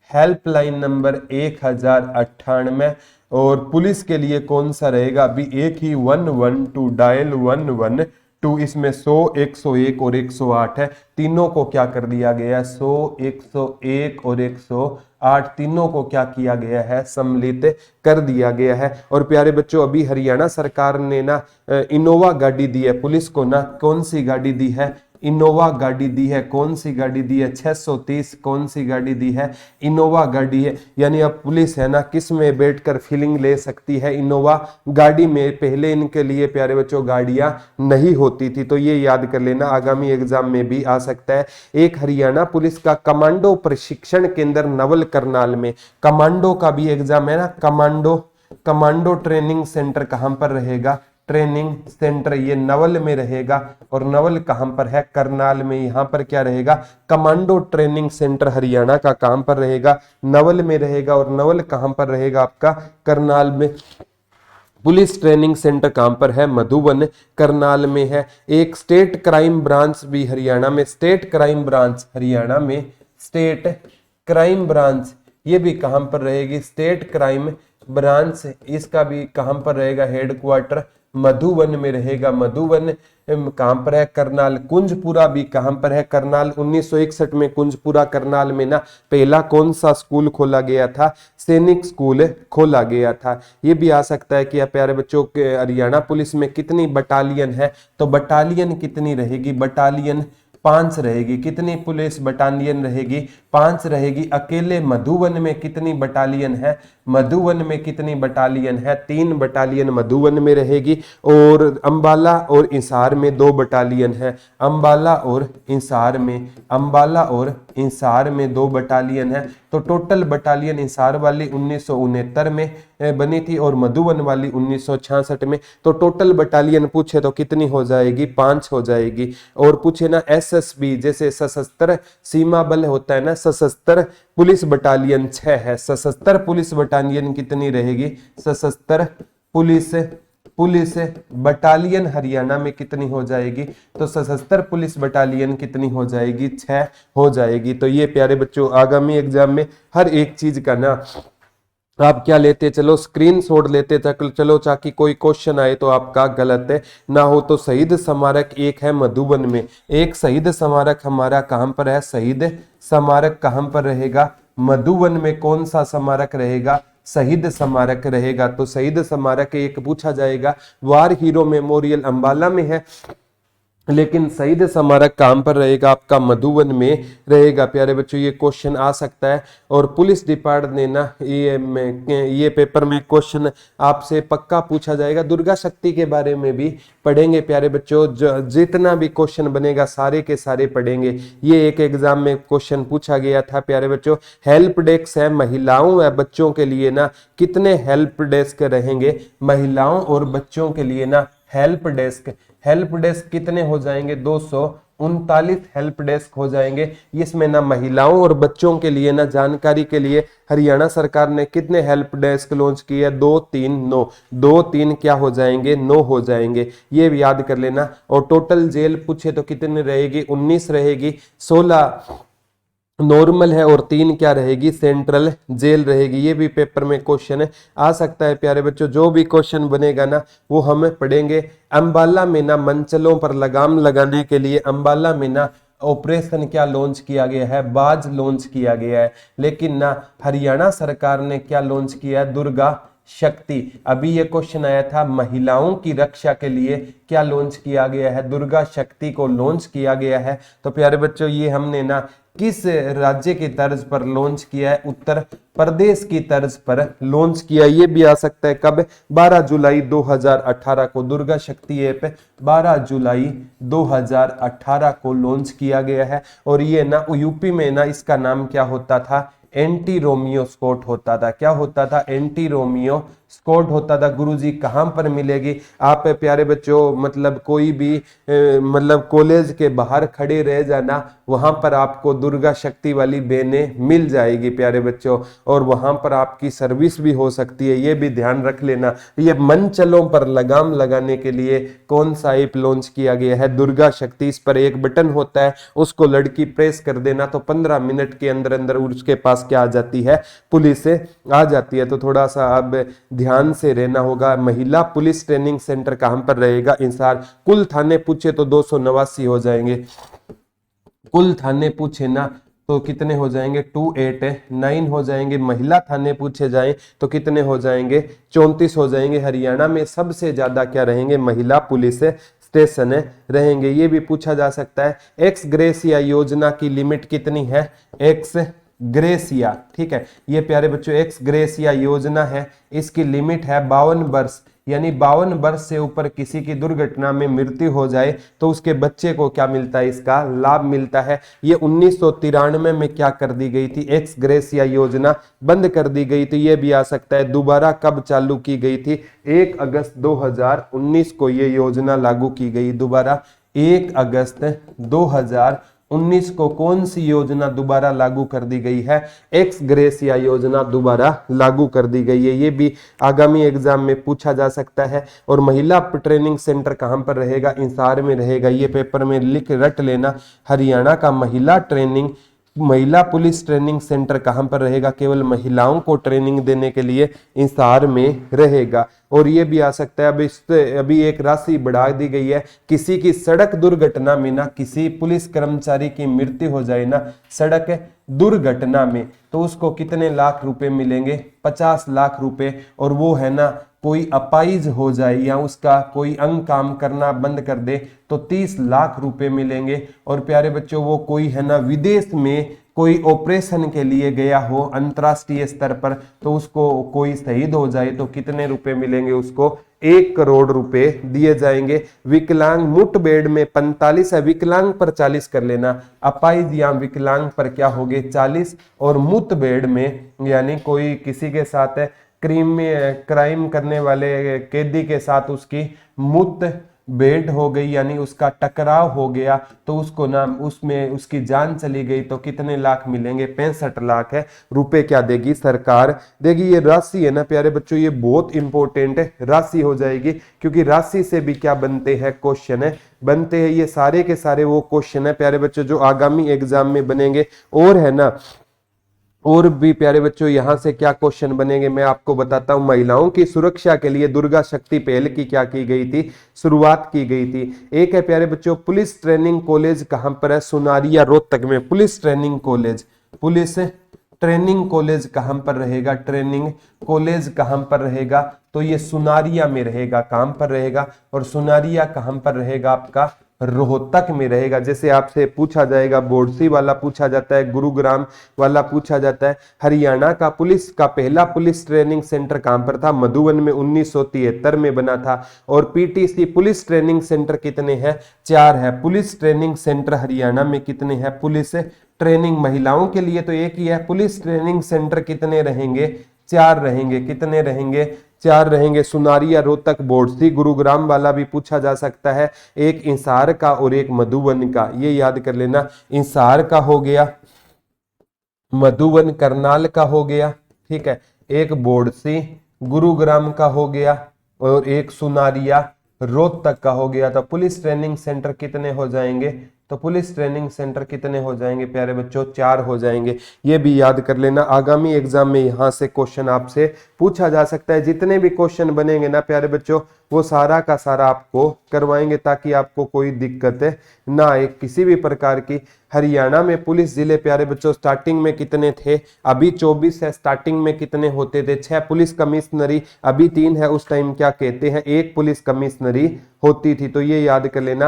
helpline number 1098। और पुलिस के लिए कौन सा रहेगा, अभी एक ही 112 डायल 112, इसमें 100, 101 और 108 है। तीनों को क्या कर दिया गया है, 100, 101 और 108 तीनों को क्या किया गया है, सम्मिलित कर दिया गया है। और प्यारे बच्चों अभी हरियाणा सरकार ने ना इनोवा गाड़ी दी है पुलिस को ना, कौन सी गाड़ी दी है, इनोवा गाड़ी दी है। कौन सी गाड़ी दी है, 630 कौन सी गाड़ी दी है, इनोवा गाड़ी है। यानी अब पुलिस है ना किस में बैठकर फीलिंग ले सकती है, इनोवा गाड़ी में। पहले इनके लिए प्यारे बच्चों गाड़ियां नहीं होती थी, तो ये याद कर लेना, आगामी एग्जाम में भी आ सकता है। एक हरियाणा पुलिस का कमांडो प्रशिक्षण केंद्र नवल करनाल में, कमांडो का भी एग्जाम है ना, कमांडो ट्रेनिंग सेंटर कहां पर रहेगा, ट्रेनिंग सेंटर ये नवल में रहेगा। और नवल कहां पर है, करनाल में। यहां पर क्या रहेगा, कमांडो ट्रेनिंग सेंटर हरियाणा का कहां पर रहेगा, नवल में रहेगा। और नवल कहां पर रहेगा आपका, करनाल में। पुलिस ट्रेनिंग सेंटर कहां पर है, मधुबन, करनाल में है। एक स्टेट क्राइम ब्रांच भी हरियाणा में, स्टेट क्राइम ब्रांच हरियाणा में, स्टेट क्राइम ब्रांच ये भी कहां पर रहेगी, स्टेट क्राइम ब्रांच इसका भी कहां पर रहेगा, हेडक्वार्टर मधुबन में रहेगा। मधुबन कहां पर है, करनाल। कुंजपुरा भी कहां पर है, करनाल। 1961 में कुंजपुरा करनाल में ना पहला कौन सा स्कूल खोला गया था, सैनिक स्कूल खोला गया था। ये भी आ सकता है कि प्यारे बच्चों के हरियाणा पुलिस में कितनी बटालियन है, तो बटालियन कितनी रहेगी, बटालियन 5 रहेगी। कितनी पुलिस बटालियन रहेगी, 5 रहेगी। अकेले मधुबन में कितनी बटालियन है, मधुबन में कितनी बटालियन है, 3 बटालियन मधुबन में रहेगी। और अंबाला और हिसार में 2 बटालियन है, अंबाला और हिसार में, अंबाला और हिसार में 2 बटालियन है। तो टोटल बटालियन हिसार वाली 1969 में बनी थी और मधुबन वाली 1966 में। तो टोटल बटालियन पूछे तो कितनी हो जाएगी, 5 हो जाएगी। और पूछे ना एसएसबी जैसे सशस्त्र सीमा बल होता है ना, सशस्त्र पुलिस बटालियन 6 है। सशस्त्र पुलिस बटालियन कितनी रहेगी, सशस्त्र पुलिस बटालियन हरियाणा में कितनी हो जाएगी, तो सशस्त्र पुलिस बटालियन कितनी हो जाएगी, 6 हो जाएगी। तो ये प्यारे बच्चों आगामी एग्जाम में हर एक चीज का ना आप क्या लेते चलो, स्क्रीनशॉट लेते चलो, ताकि कोई क्वेश्चन आए तो आपका गलत है ना हो। तो शहीद स्मारक एक है मधुबन में, एक शहीद स्मारक हमारा कहां पर है, शहीद स्मारक कहां पर रहेगा, मधुबन में। कौन सा स्मारक रहेगा, शहीद स्मारक रहेगा। तो शहीद स्मारक एक पूछा जाएगा। वार हीरो मेमोरियल अंबाला में है, लेकिन शहीद स्मारक कहां पर रहेगा, आपका मधुबन में रहेगा। प्यारे बच्चों ये क्वेश्चन आ सकता है। और पुलिस डिपार्टमेंट ने ना ये पेपर में क्वेश्चन आपसे पक्का पूछा जाएगा। दुर्गा शक्ति के बारे में भी पढ़ेंगे प्यारे बच्चों, जितना भी क्वेश्चन बनेगा सारे के सारे पढ़ेंगे। ये एक एग्जाम में क्वेश्चन पूछा गया था प्यारे बच्चों। हेल्प डेस्क है महिलाओं व बच्चों के लिए ना, कितने हेल्प डेस्क रहेंगे महिलाओं और बच्चों के लिए ना, हेल्प डेस्क कितने हो जाएंगे, 239 हेल्प डेस्क हो जाएंगे। इसमें ना महिलाओं और बच्चों के लिए ना जानकारी के लिए हरियाणा सरकार ने कितने हेल्प डेस्क लॉन्च किए, 2 3 9, 2 3 क्या हो जाएंगे, 9 हो जाएंगे। ये भी याद कर लेना। और टोटल जेल पूछे तो कितनी रहेगी, 19 रहेगी, 16 नॉर्मल है और 3 क्या रहेगी, सेंट्रल जेल रहेगी। ये भी पेपर में क्वेश्चन आ सकता है प्यारे बच्चों। जो भी क्वेश्चन बनेगा ना वो हम पढ़ेंगे। अंबाला में ना मंचलों पर लगाम लगाने के लिए, अंबाला में ना ऑपरेशन क्या लॉन्च किया गया है, बाज लॉन्च किया गया है। लेकिन ना हरियाणा सरकार ने क्या लॉन्च किया है, दुर्गा शक्ति। अभी ये क्वेश्चन आया था महिलाओं की रक्षा के लिए क्या लॉन्च किया गया है, दुर्गा शक्ति को लॉन्च किया गया है। तो प्यारे बच्चों ये हमने ना किस राज्य की तर्ज पर लॉन्च किया है, उत्तर प्रदेश की तर्ज पर लॉन्च किया। ये भी आ सकता है कब, 12 जुलाई 2018 को। दुर्गा शक्ति ऐप 12 जुलाई 2018 को लॉन्च किया गया है। और ये ना यूपी में ना इसका नाम क्या होता था, एंटी रोमियो स्क्वाड होता था। क्या होता था, एंटी रोमियो स्क्वाड होता था। गुरुजी कहां पर मिलेगी, आप प्यारे बच्चों मतलब कोई भी मतलब कॉलेज के बाहर खड़े रह जाना, वहां पर आपको दुर्गा शक्ति वाली बहनें मिल जाएगी प्यारे बच्चों, और वहां पर आपकी सर्विस भी हो सकती है। ये भी ध्यान रख लेना। ये मनचलों पर लगाम लगाने के लिए कौन सा ऐप लॉन्च किया गया है, दुर्गा शक्ति। इस पर एक बटन होता है, उसको लड़की प्रेस कर देना तो 15 मिनट के अंदर अंदर उसके पास क्या आ जाती है, पुलिस आ जाती है। तो थोड़ा सा अब ध्यान से रहना होगा। महिला पुलिस ट्रेनिंग सेंटर कहां पर रहेगा, इंसार। कुल थाने पूछे तो 289 हो जाएंगे, कुल थाने पूछे ना तो कितने हो जाएंगे, 289 हो जाएंगे। महिला थाने पूछे जाएं तो कितने हो जाएंगे, 34 हो जाएंगे। हरियाणा में सबसे ज्यादा क्या रहेंगे, महिला पुलिस स्टेशन रहेंगे। ये भी पूछा जा सकता है, एक्स ग्रेसिया योजना की लिमिट कितनी है, एक्स ग्रेसिया, ठीक है। ये प्यारे बच्चों एक्स ग्रेसिया योजना है, इसकी लिमिट है 52 वर्ष। यानी 52 वर्ष से ऊपर किसी की दुर्घटना में मृत्यु हो जाए तो उसके बच्चे को क्या मिलता है, इसका लाभ मिलता है। ये 1993 में क्या कर दी गई थी, एक्स ग्रेसिया योजना बंद कर दी गई थी। ये भी आ सकता है दोबारा कब चालू की गई थी, 1 अगस्त 2019 को ये योजना लागू की गई। दोबारा 1 अगस्त 2019 को कौन सी योजना दोबारा लागू कर दी गई है, एक्स ग्रेसिया योजना दोबारा लागू कर दी गई है। ये भी आगामी एग्जाम में पूछा जा सकता है। और महिला ट्रेनिंग सेंटर कहां पर रहेगा, इंसार में रहेगा। ये पेपर में लिख रट लेना, हरियाणा का महिला पुलिस ट्रेनिंग सेंटर कहां पर रहेगा, केवल महिलाओं को ट्रेनिंग देने के लिए इंसार में रहेगा। और ये भी आ सकता है, अभी एक राशि बढ़ा दी गई है, किसी की सड़क दुर्घटना में ना, किसी पुलिस कर्मचारी की मृत्यु हो जाए ना सड़क दुर्घटना में, तो उसको कितने लाख रुपए मिलेंगे, 50 लाख रुपए। और वो है ना कोई अपाइज हो जाए या उसका कोई अंग काम करना बंद कर दे तो 30 लाख रुपए मिलेंगे। और प्यारे बच्चों वो कोई है ना विदेश में कोई ऑपरेशन के लिए गया हो अंतरराष्ट्रीय स्तर पर, तो उसको कोई शहीद हो जाए तो कितने रुपए मिलेंगे, उसको 1 करोड़ रुपए दिए जाएंगे। विकलांग मुठभेड़ में 45 है, विकलांग पर 40 कर लेना, अपाइज या विकलांग पर क्या हो गए 40। और मुठभेड़ में यानी कोई किसी के साथ क्राइम करने वाले कैदी के साथ उसकी मुठभेड़ हो गई, यानी उसका टकराव हो गया, तो उसको ना उसमें उसकी जान चली गई तो कितने लाख मिलेंगे, 65 लाख है रुपए क्या देगी सरकार देगी। ये राशि है ना प्यारे बच्चों, ये बहुत इंपॉर्टेंट है राशि हो जाएगी, क्योंकि राशि से भी क्या बनते हैं, क्वेश्चन बनते हैं। ये सारे के सारे वो क्वेश्चन है प्यारे बच्चों जो आगामी एग्जाम में बनेंगे। और है ना और भी प्यारे बच्चों यहां से क्या क्वेश्चन बनेंगे मैं आपको बताता हूं। महिलाओं की सुरक्षा के लिए दुर्गा शक्ति पहल की क्या की गई थी, शुरुआत की गई थी। एक है प्यारे बच्चों पुलिस ट्रेनिंग कॉलेज कहां पर है, सुनारिया रोहतक में। पुलिस ट्रेनिंग कॉलेज कहां पर रहेगा, ट्रेनिंग कॉलेज कहां पर रहेगा, तो ये सुनारिया में रहेगा। कहां पर रहेगा, और सुनारिया कहां पर रहेगा, आपका रोहतक में रहेगा। जैसे आपसे पूछा जाएगा बोर्डसी वाला पूछा जाता है, गुरुग्राम वाला पूछा जाता है। हरियाणा का पुलिस का पहला पुलिस ट्रेनिंग सेंटर कहां पर था, मधुबन में 1973 में बना था। और पीटीसी पुलिस ट्रेनिंग सेंटर कितने हैं, 4 है। पुलिस ट्रेनिंग सेंटर हरियाणा में कितने हैं, पुलिस ट्रेनिंग महिलाओं के लिए तो एक ही है। पुलिस ट्रेनिंग सेंटर कितने रहेंगे, 4 रहेंगे। कितने रहेंगे, 4 रहेंगे। सुनारिया रोहतक बोर्डसी गुरुग्राम वाला भी पूछा जा सकता है, एक इंसार का और एक मधुबन का, ये याद कर लेना। इंसार का हो गया, मधुबन करनाल का हो गया, ठीक है। एक बोर्डसी गुरुग्राम का हो गया और एक सुनारिया रोहतक का हो गया। तो पुलिस ट्रेनिंग सेंटर कितने हो जाएंगे, तो पुलिस ट्रेनिंग सेंटर कितने हो जाएंगे प्यारे बच्चों, 4 हो जाएंगे। ये भी याद कर लेना, आगामी एग्जाम में यहाँ से क्वेश्चन आपसे पूछा जा सकता है। जितने भी क्वेश्चन बनेंगे ना प्यारे बच्चों, वो सारा का सारा आपको करवाएंगे ताकि आपको कोई दिक्कत ना आए किसी भी प्रकार की। हरियाणा में पुलिस जिले प्यारे बच्चों स्टार्टिंग में कितने थे, अभी 24 है। स्टार्टिंग में कितने होते थे, 6 पुलिस कमिश्नरी, अभी 3 है। उस टाइम क्या कहते हैं, 1 पुलिस कमिश्नरी होती थी। तो ये याद कर लेना।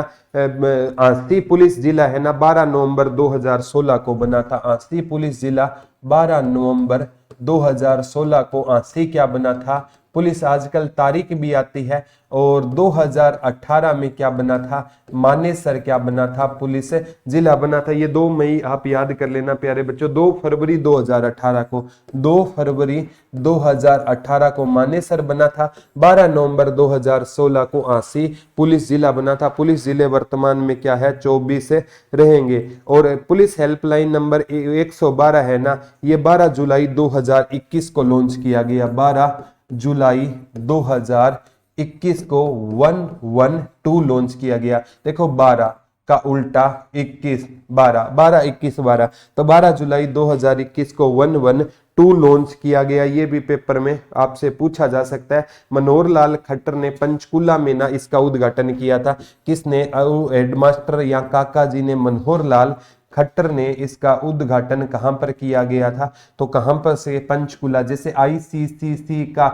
आंसी पुलिस जिला है ना 12 नवंबर 2016 को बना था। आंसी पुलिस जिला 12 नवंबर 2016 को आंसी क्या बना था, पुलिस। आजकल तारीख भी आती है। और 2018 में क्या बना था, मानेसर क्या बना था, पुलिस जिला बना था। ये 2 मई आप याद कर लेना प्यारे बच्चों। 2 फरवरी 2018 को, 2 फरवरी 2018 को मानेसर बना था। 12 नवंबर 2016 को आंसी पुलिस जिला बना था। पुलिस जिले वर्तमान में क्या है, 24 रहेंगे। और पुलिस हेल्पलाइन नंबर 112 है ना, ये 12 जुलाई 2021 को लॉन्च किया गया। 12 जुलाई 2021 को 112 लॉन्च किया गया। देखो 12 का उल्टा 21, 12, 12, 21, 12, तो 12 जुलाई 2021 को 112 लॉन्च किया गया। ये भी पेपर में आपसे पूछा जा सकता है। मनोहर लाल खट्टर ने पंचकुला में ना इसका उद्घाटन किया था। किसने, हेडमास्टर या काका जी ने, मनोहर लाल खट्टर ने इसका उद्घाटन कहां पर किया गया था, तो कहां पर से, पंचकुला। जैसे आईसीसीसी का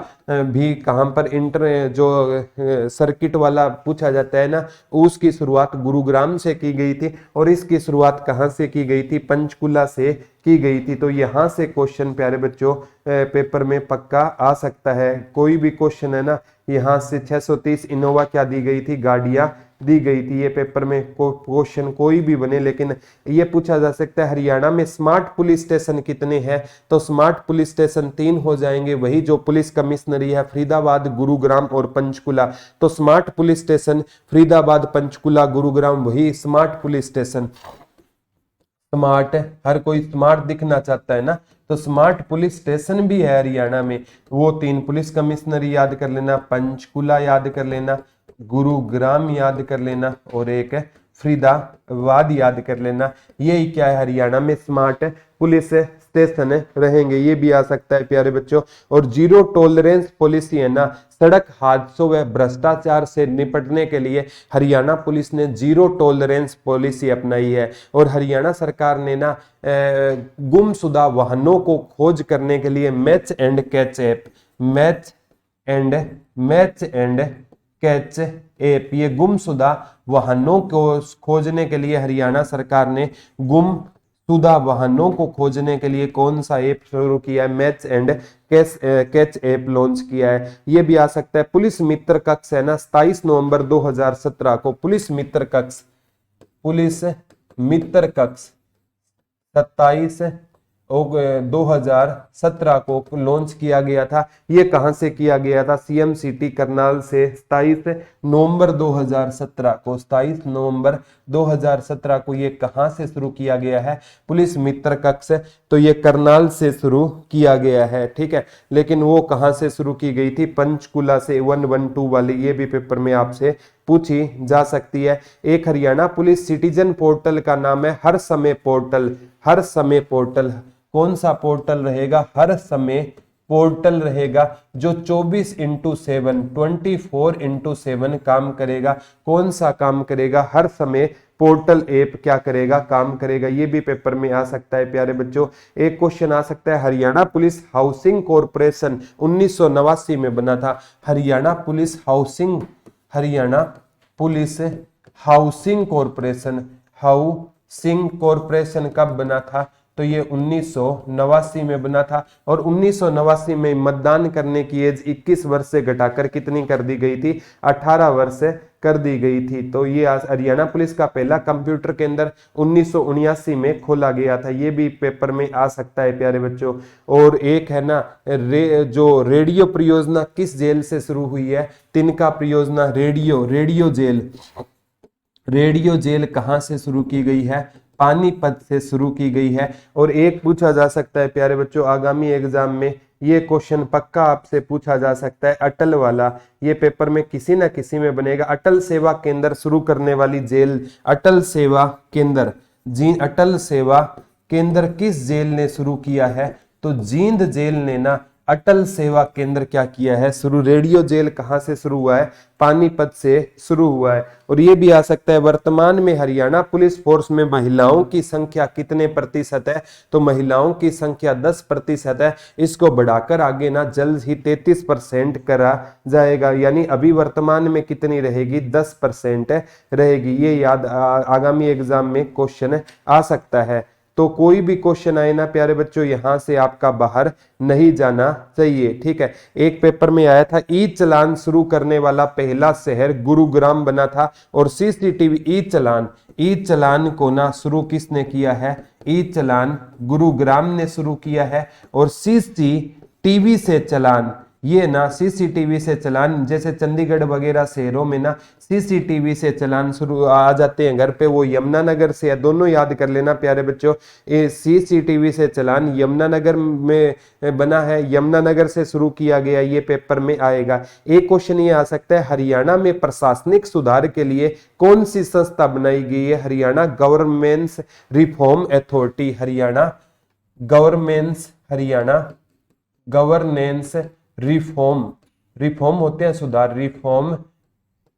भी कहां पर इंटर जो सर्किट वाला पूछा जाता है ना, उसकी शुरुआत गुरुग्राम से की गई थी और इसकी शुरुआत कहां से की गई थी, पंचकुला से की गई थी। तो यहां से क्वेश्चन प्यारे बच्चों पेपर में पक्का आ सकता है। कोई भी क्वेश्चन है ना, यहां से 630 इनोवा क्या दी गई थी, गाड़ियां दी गई थी। ये पेपर में क्वेश्चन कोई भी बने, लेकिन ये पूछा जा सकता है हरियाणा में स्मार्ट पुलिस स्टेशन कितने हैं, तो स्मार्ट पुलिस स्टेशन 3 हो जाएंगे। वही जो पुलिस कमिश्नरी है, फरीदाबाद, गुरुग्राम और पंचकुला। तो smart police station Faridabad, Panchkula, Gurugram, वही स्मार्ट पुलिस स्टेशन। स्मार्ट, हर कोई स्मार्ट दिखना चाहता है ना, तो स्मार्ट पुलिस स्टेशन भी है हरियाणा में। वो 3 पुलिस कमिश्नरी याद कर लेना, पंचकुला याद कर लेना, गुरुग्राम याद कर लेना और एक फरीदाबाद याद कर लेना। यही क्या है, हरियाणा में स्मार्ट पुलिस स्टेशन रहेंगे। ये भी आ सकता है प्यारे बच्चों। और जीरो टॉलरेंस पॉलिसी है ना, सड़क हादसों व भ्रष्टाचार से निपटने के लिए हरियाणा पुलिस ने जीरो टॉलरेंस पॉलिसी अपनाई है। और हरियाणा सरकार ने ना गुमशुदा वाहनों को खोज करने के लिए match and catch app, match and catch app, ये गुमशुदा वाहनों को खोजने के लिए हरियाणा सरकार ने गुमशुदा वाहनों को खोजने के लिए कौन सा ऐप शुरू किया है, match and catch app launch किया है। ये भी आ सकता है। पुलिस मित्र कक्ष है ना, 27 नवंबर 2017 को पुलिस मित्र कक्ष 27 2017 को लॉन्च किया गया था। ये कहां से किया गया था, सीएम सिटी करनाल से। 27 नवंबर 2017 को, 27 नवंबर 2017 को ये कहां से शुरू किया गया है, पुलिस मित्र कक्ष, तो ये करनाल से शुरू किया गया है। ठीक है, लेकिन वो कहां से शुरू की गई थी, पंचकुला से। 112 वाली ये भी पेपर में आपसे पूछी जा सकती है। एक हरियाणा पुलिस सिटीजन पोर्टल का नाम है हर समय पोर्टल। हर समय पोर्टल कौन सा पोर्टल रहेगा, हर समय पोर्टल रहेगा जो 24/7 काम करेगा। कौन सा काम करेगा, हर समय पोर्टल ऐप क्या करेगा, काम करेगा। ये भी पेपर में आ सकता है प्यारे बच्चों। एक क्वेश्चन आ सकता है, हरियाणा पुलिस हाउसिंग कॉर्पोरेशन 1989 में बना था। हरियाणा पुलिस हाउसिंग कॉर्पोरेशन कब बना था, तो ये 1989 में बना था। और 1989 में मतदान करने की एज 21 वर्ष से घटाकर कितनी कर दी गई थी, 18 वर्ष कर दी गई थी। तो ये हरियाणा पुलिस का पहला कंप्यूटर केंद्र 1979 में खोला गया था। ये भी पेपर में आ सकता है प्यारे बच्चों। और एक है ना जो रेडियो परियोजना किस जेल से शुरू हुई है, तिनका परियोजना। रेडियो जेल कहां से शुरू की गई है, पानीपत से शुरू की गई है। और एक पूछा जा सकता है प्यारे बच्चों आगामी एग्जाम में, ये क्वेश्चन पक्का आपसे पूछा जा सकता है, अटल वाला। ये पेपर में किसी ना किसी में बनेगा। अटल सेवा केंद्र शुरू करने वाली जेल, अटल सेवा केंद्र, जी अटल सेवा केंद्र किस जेल ने शुरू किया है? तो जींद जेल ने ना अटल सेवा केंद्र क्या किया है शुरू। रेडियो जेल कहां से शुरू हुआ है? पानीपत से शुरू हुआ है। और ये भी आ सकता है, वर्तमान में हरियाणा पुलिस फोर्स में महिलाओं की संख्या कितने प्रतिशत है? तो महिलाओं की संख्या 10% है। इसको बढ़ाकर आगे ना जल्द ही 33% करा जाएगा। यानी अभी वर्तमान में कितनी रहेगी? 10% रहेगी। ये याद आगामी एग्जाम में क्वेश्चन आ सकता है। तो कोई भी क्वेश्चन आए ना प्यारे बच्चों, यहां से आपका बाहर नहीं जाना चाहिए, ठीक है। एक पेपर में आया था, ई चलान शुरू करने वाला पहला शहर गुरुग्राम बना था। और सीसीटीवी ई चलान को ना शुरू किसने किया है? ई चलान गुरुग्राम ने शुरू किया है। और सीसीटीवी से चलान, ये ना सीसीटीवी से चलान, जैसे चंडीगढ़ वगैरह शहरों में ना सीसीटीवी से चलान शुरू आ जाते हैं घर पे, वो यमुनानगर से है। दोनों याद कर लेना प्यारे बच्चों, ये सीसीटीवी से चलान यमुनानगर में बना है, यमुनानगर से शुरू किया गया। ये पेपर में आएगा। एक क्वेश्चन ये आ सकता है, हरियाणा में प्रशासनिक सुधार के लिए कौन सी संस्था बनाई गई है? Haryana governments reform authority, Haryana governance reform होते हैं सुधार, रिफॉर्म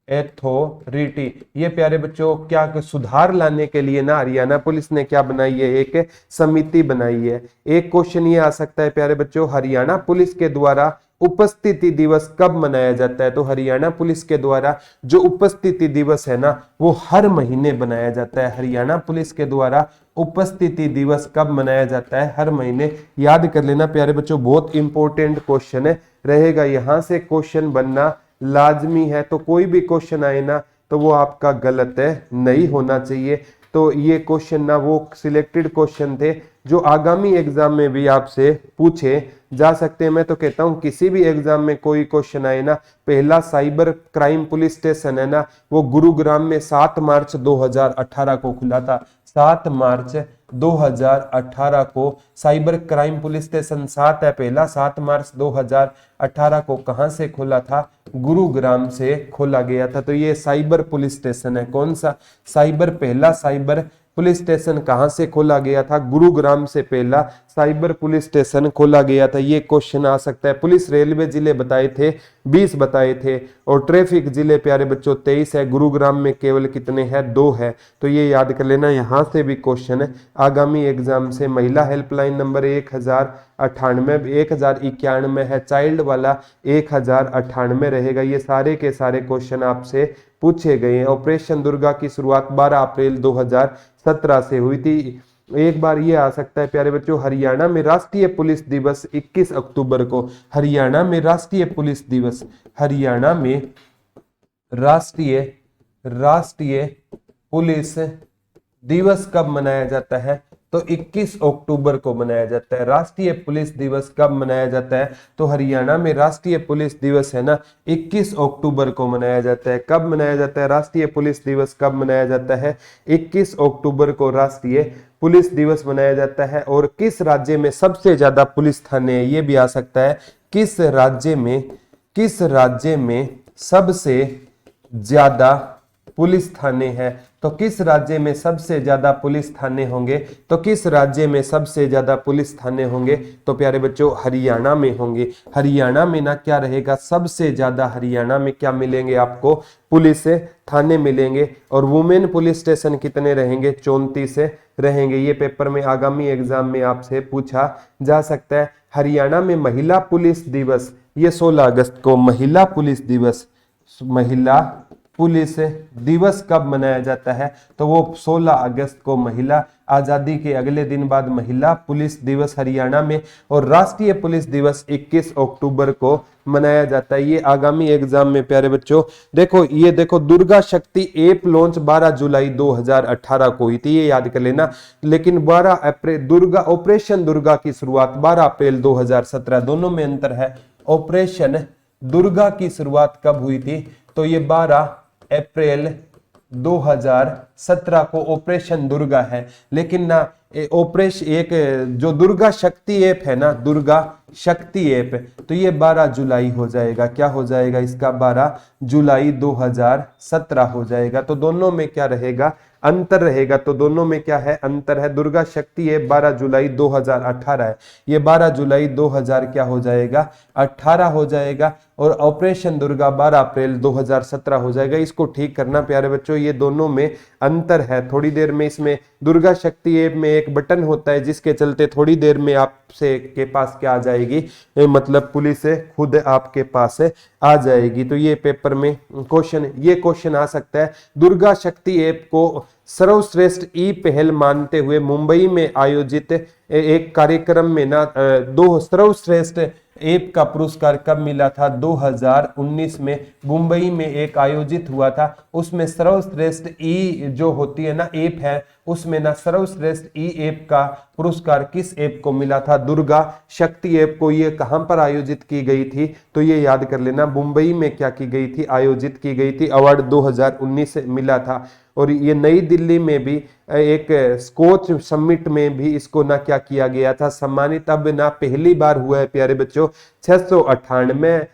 अथॉरिटी। ये प्यारे बच्चों क्या सुधार लाने के लिए ना हरियाणा पुलिस ने क्या बनाई है? एक समिति बनाई है। एक क्वेश्चन ये आ सकता है प्यारे बच्चों, हरियाणा पुलिस के द्वारा उपस्थिति दिवस कब मनाया जाता है? तो हरियाणा पुलिस के द्वारा जो उपस्थिति दिवस है ना, वो हर महीने बनाया जाता है। हरियाणा पुलिस के द्वारा उपस्थिति दिवस कब मनाया जाता है? हर महीने। याद कर लेना प्यारे बच्चों, बहुत इंपॉर्टेंट क्वेश्चन रहेगा, यहां से क्वेश्चन बनना लाजमी है। तो कोई भी क्वेश्चन आए ना तो वो आपका गलत नहीं होना चाहिए। तो ये क्वेश्चन ना वो सिलेक्टेड क्वेश्चन थे जो आगामी एग्जाम में भी आपसे पूछे जा सकते हैं। मैं तो कहता हूं किसी भी एग्जाम में कोई क्वेश्चन आए ना, पहला साइबर क्राइम पुलिस स्टेशन है ना, वो गुरुग्राम में 7 मार्च 2018 को खुला था। 7 मार्च 2018 को साइबर क्राइम पुलिस स्टेशन 7 है पहला, 7 मार्च 2018 को कहां से खोला था? गुरुग्राम से खोला गया था। तो ये साइबर पुलिस स्टेशन है। कौन सा? पहला साइबर पुलिस स्टेशन कहां से खोला गया था? गुरुग्राम से पहला साइबर पुलिस स्टेशन खोला गया था। ये क्वेश्चन आ सकता है। पुलिस रेलवे जिले बताए थे 20 बताए थे, और ट्रैफिक जिले प्यारे बच्चों 23 है। गुरुग्राम में केवल कितने हैं? 2 है। तो ये याद कर लेना, यहां से भी क्वेश्चन है आगामी एग्जाम से। महिला हेल्पलाइन नंबर 1091 है, चाइल्ड वाला 1098 रहेगा। ये सारे के सारे क्वेश्चन आपसे पूछे गए हैं। ऑपरेशन दुर्गा की शुरुआत 12 अप्रैल 2017 से हुई थी। एक बार ये आ सकता है प्यारे बच्चों, हरियाणा में राष्ट्रीय पुलिस दिवस 21 अक्टूबर को। हरियाणा में राष्ट्रीय पुलिस दिवस, हरियाणा में राष्ट्रीय पुलिस दिवस कब मनाया जाता है? तो 21 अक्टूबर को मनाया जाता है। राष्ट्रीय पुलिस दिवस कब मनाया जाता है? तो हरियाणा में राष्ट्रीय पुलिस दिवस है ना 21 अक्टूबर को मनाया जाता है। कब मनाया जाता है राष्ट्रीय पुलिस दिवस? कब मनाया जाता है? 21 अक्टूबर को राष्ट्रीय पुलिस दिवस मनाया जाता है। और किस राज्य में सबसे ज्यादा पुलिस थाने है? ये भी आ सकता है, किस राज्य में सबसे ज्यादा पुलिस थाने हैं? तो किस राज्य में सबसे ज्यादा पुलिस थाने होंगे? तो किस राज्य में सबसे ज्यादा पुलिस थाने होंगे? तो प्यारे बच्चों हरियाणा में होंगे। हरियाणा में ना क्या रहेगा? सबसे ज्यादा हरियाणा में क्या मिलेंगे आपको? पुलिस थाने मिलेंगे। और वुमेन पुलिस स्टेशन कितने रहेंगे? 34 रहेंगे। ये पेपर में आगामी एग्जाम में आपसे पूछा जा सकता है। हरियाणा में महिला पुलिस दिवस, ये 16 अगस्त को महिला पुलिस दिवस कब मनाया जाता है? तो वो 16 अगस्त को, महिला आजादी के अगले दिन बाद महिला पुलिस दिवस हरियाणा में। और राष्ट्रीय पुलिस दिवस 21 अक्टूबर को मनाया जाता है। ये आगामी एग्जाम में प्यारे बच्चों देखो दुर्गा शक्ति ऐप लॉन्च 12 जुलाई 2018 को हुई थी, ये याद कर लेना। लेकिन 12 अप्रैल ऑपरेशन दुर्गा की शुरुआत 12 अप्रैल 2017, दोनों में अंतर है। ऑपरेशन दुर्गा की शुरुआत कब हुई थी? तो ये 12 अप्रैल 2017 को ऑपरेशन दुर्गा है। लेकिन ना ऑपरेशन एक जो दुर्गा शक्ति ऐप है ना, दुर्गा शक्ति ऐप, तो ये 12 जुलाई हो जाएगा। क्या हो जाएगा इसका? 12 जुलाई 2017 हो जाएगा। तो दोनों में क्या रहेगा? अंतर रहेगा। तो दोनों में क्या है? अंतर है। दुर्गा शक्ति ऐप 12 जुलाई 2018 है, ये 12 जुलाई 2000 क्या हो जाएगा? 18 हो जाएगा। और ऑपरेशन दुर्गा 12 अप्रैल 2017 हो जाएगा। इसको ठीक करना प्यारे बच्चों, ये दोनों में अंतर है। थोड़ी देर में इसमें दुर्गा शक्ति ऐप में एक बटन होता है जिसके चलते थोड़ी देर में आपसे के पास क्या आ जाएगी, मतलब पुलिस खुद आपके पास आ जाएगी। तो ये पेपर में क्वेश्चन, ये क्वेश्चन आ सकता है। दुर्गा शक्ति ऐप को सर्वश्रेष्ठ ई पहल मानते हुए मुंबई में आयोजित एक कार्यक्रम में ना दो सर्वश्रेष्ठ ऐप का पुरस्कार कब मिला था? 2019 में मुंबई में एक आयोजित हुआ था। उसमें सर्वश्रेष्ठ ई जो होती है ना ऐप है, उसमें ना सर्वश्रेष्ठ ई ऐप का पुरस्कार किस ऐप को मिला था? दुर्गा शक्ति ऐप को। ये कहां पर आयोजित की गई थी? तो ये याद कर लेना, मुंबई में क्या की गई थी? आयोजित की गई थी। अवार्ड 2019 से मिला था। और ये नई दिल्ली में भी एक स्कोच समिट में भी इसको ना क्या किया गया था? सम्मानित। अब ना पहली बार हुआ है प्यारे बच्चों, 698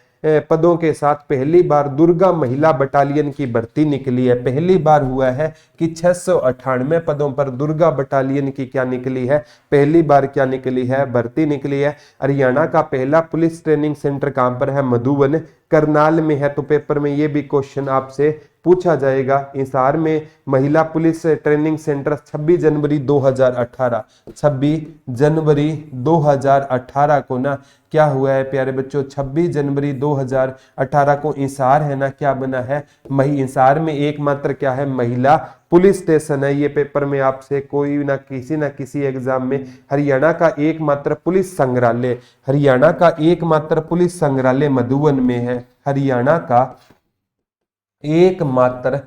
पदों के साथ पहली बार दुर्गा महिला बटालियन की भर्ती निकली है। पहली बार हुआ है कि 698 पदों पर दुर्गा बटालियन की क्या निकली है? पहली बार क्या निकली है? भर्ती निकली है। हरियाणा का पहला पुलिस ट्रेनिंग सेंटर कहां पर है? मधुबन, करनाल में है। तो पेपर में ये भी क्वेश्चन आपसे पूछा जाएगा। हिसार में महिला पुलिस ट्रेनिंग सेंटर 26 जनवरी 2018, 26 जनवरी 2018 को ना क्या हुआ है प्यारे बच्चों? 26 जनवरी 2018 को हिसार है ना क्या बना है? हिसार में एकमात्र क्या है? महिला पुलिस स्टेशन है। ये पेपर में आपसे कोई ना किसी एग्जाम में हरियाणा का एकमात्र पुलिस संग्रहालय, हरियाणा का एकमात्र पुलिस संग्रहालय मधुबन में है। हरियाणा का एकमात्र